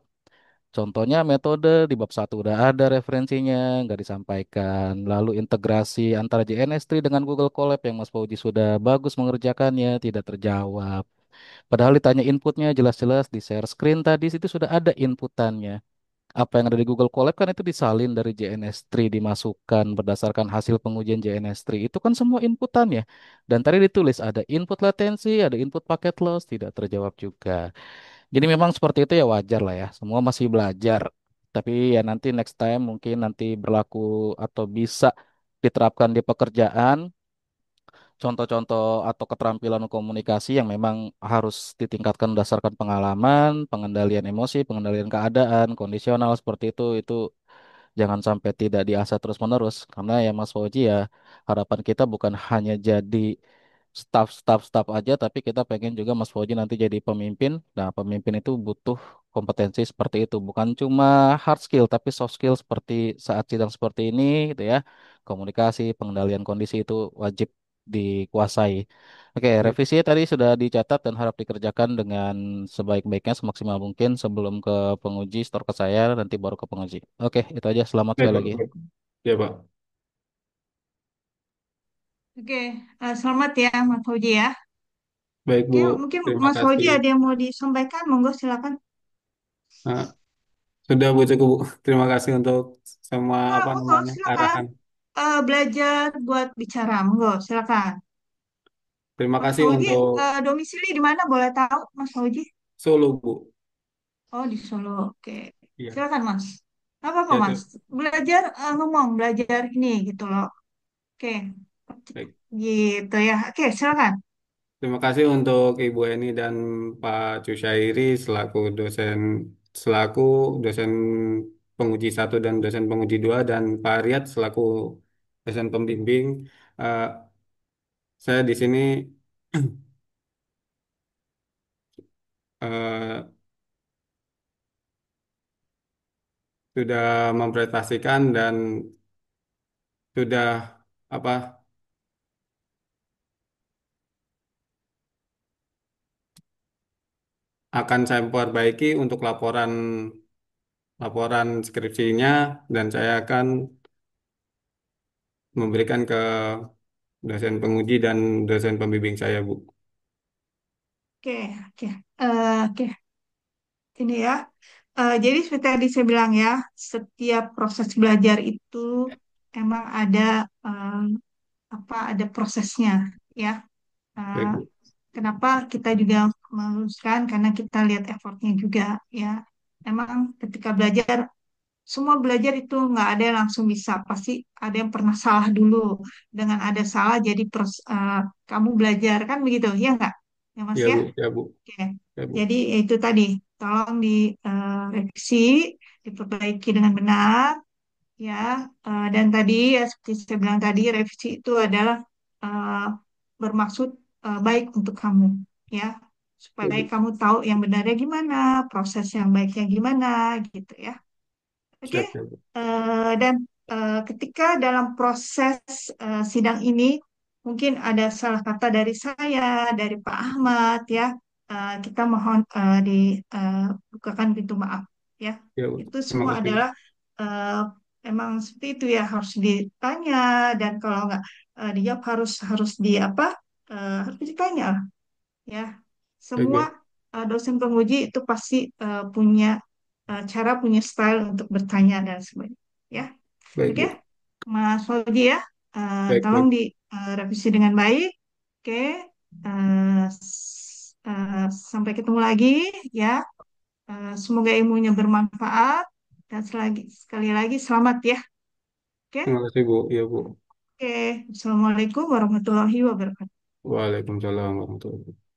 Contohnya metode di bab satu udah ada referensinya, nggak disampaikan. Lalu integrasi antara JNS3 dengan Google Colab yang Mas Fauji sudah bagus mengerjakannya, tidak terjawab. Padahal ditanya inputnya jelas-jelas di share screen tadi itu sudah ada inputannya. Apa yang ada di Google Colab kan itu disalin dari JNS3 dimasukkan berdasarkan hasil pengujian JNS3 itu kan semua inputannya. Dan tadi ditulis ada input latensi, ada input packet loss, tidak terjawab juga. Jadi memang seperti itu ya wajar lah ya. Semua masih belajar. Tapi ya nanti next time mungkin nanti berlaku atau bisa diterapkan di pekerjaan contoh-contoh atau keterampilan komunikasi yang memang harus ditingkatkan berdasarkan pengalaman, pengendalian emosi, pengendalian keadaan, kondisional seperti itu jangan sampai tidak diasah terus-menerus. Karena ya Mas Fauzi ya harapan kita bukan hanya jadi staff aja, tapi kita pengen juga Mas Fauzi nanti jadi pemimpin. Nah, pemimpin itu butuh kompetensi seperti itu, bukan cuma hard skill, tapi soft skill seperti saat sidang seperti ini, gitu ya. Komunikasi, pengendalian kondisi itu wajib dikuasai. Oke, Baik, revisi tadi sudah dicatat dan harap dikerjakan dengan sebaik-baiknya, semaksimal mungkin sebelum ke penguji, store ke saya, nanti baru ke penguji. Oke, itu aja. Selamat baik, sekali Pak. lagi. Baik. Ya, Pak. Oke, selamat ya Mas Fauzi ya. Baik, Bu. Oke, mungkin Terima Mas Fauzi kasih. ada yang mau disampaikan, monggo silakan. Nah, sudah, Bu, cukup, Bu. Terima kasih untuk semua Ah, apa monggo namanya silakan. arahan. Belajar buat bicara, monggo silakan. Terima Mas kasih Fauzi, untuk domisili di mana boleh tahu, Mas Fauzi? Solo, Bu. Oh, di Solo. Oke. Iya. Silakan, Mas. Apa apa, Ya, Mas? tuh. Belajar ngomong, belajar ini gitu loh. Oke. Baik. Gitu ya. Oke, silakan. Terima kasih untuk Ibu Eni dan Pak Cusyairi selaku dosen penguji satu dan dosen penguji dua, dan Pak Riyad selaku dosen pembimbing. Eh, saya di sini eh, sudah mempresentasikan dan sudah apa akan saya perbaiki untuk laporan laporan skripsinya, dan saya akan memberikan ke dosen penguji dan dosen pembimbing saya, Bu. Oke, oke. Oke, ini ya. Jadi seperti tadi saya bilang ya, setiap proses belajar itu emang ada eh, ada prosesnya ya. Eh, Baik, Bu. Kenapa kita juga meluluskan? Karena kita lihat effortnya juga ya. Emang ketika belajar, semua belajar itu nggak ada yang langsung bisa. Pasti ada yang pernah salah dulu. Dengan ada salah, jadi kamu belajar kan begitu, ya nggak? Ya Mas Ya, ya. Bu. Ya, Bu. Oke. Ya, Bu. Jadi itu tadi, tolong direvisi, diperbaiki dengan benar ya. Dan tadi ya seperti saya bilang tadi, revisi itu adalah eh, bermaksud baik untuk kamu ya, Ya, supaya Bu. kamu tahu yang benarnya gimana, proses yang baiknya gimana gitu ya. Oke. Siap, ya, Bu. Dan ketika dalam proses sidang ini mungkin ada salah kata dari saya, dari Pak Ahmad ya. Kita mohon dibukakan pintu maaf ya. Ya, Bu. Itu Terima semua kasih, Bu. adalah eh, emang seperti itu ya, harus ditanya, dan kalau nggak dijawab harus harus di apa? Harus ditanya lah ya. Baik, Semua baik. dosen penguji itu pasti punya cara, punya style untuk bertanya dan sebagainya. Ya, Baik, oke, Bu. Mas Fauzi ya, Baik, tolong baik. direvisi dengan baik. Oke, sampai ketemu lagi ya. Semoga ilmunya bermanfaat dan sekali lagi selamat ya. Oke, Terima kasih, Bu. Ya, Bu. oke. Assalamualaikum warahmatullahi wabarakatuh. Waalaikumsalam warahmatullahi wabarakatuh.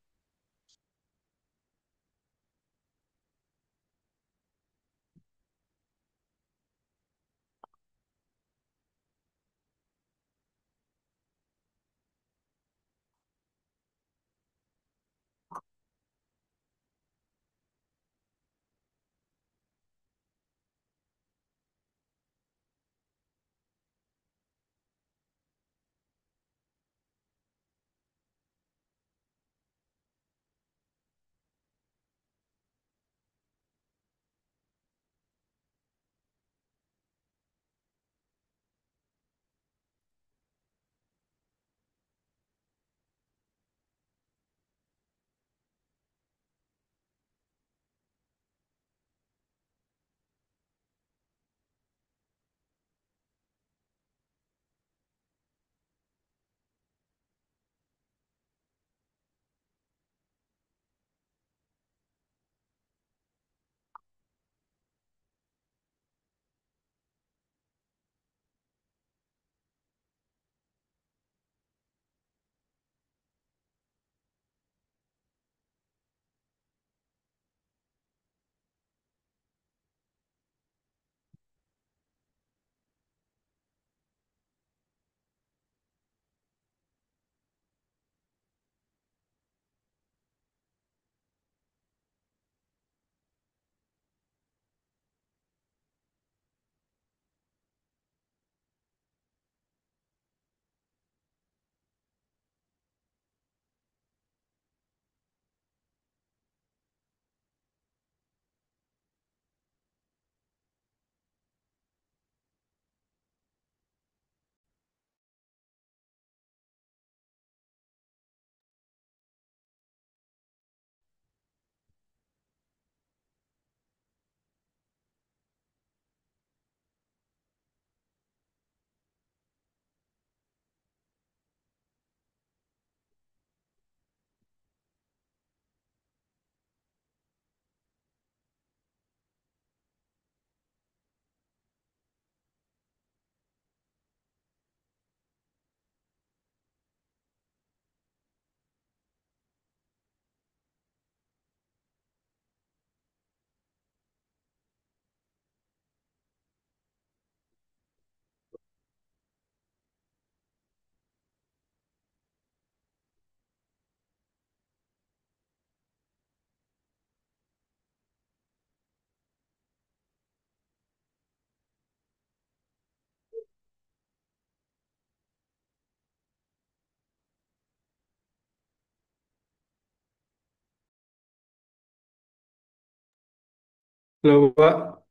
Halo, Pak.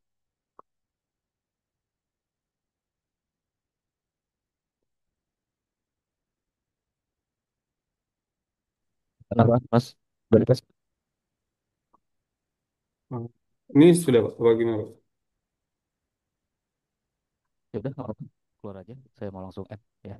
Kenapa, Mas? Balik, Mas. Oh, ini sudah, Pak. Apa gimana, Pak? Ya udah, nggak apa-apa. Keluar aja. Saya mau langsung add. Ya.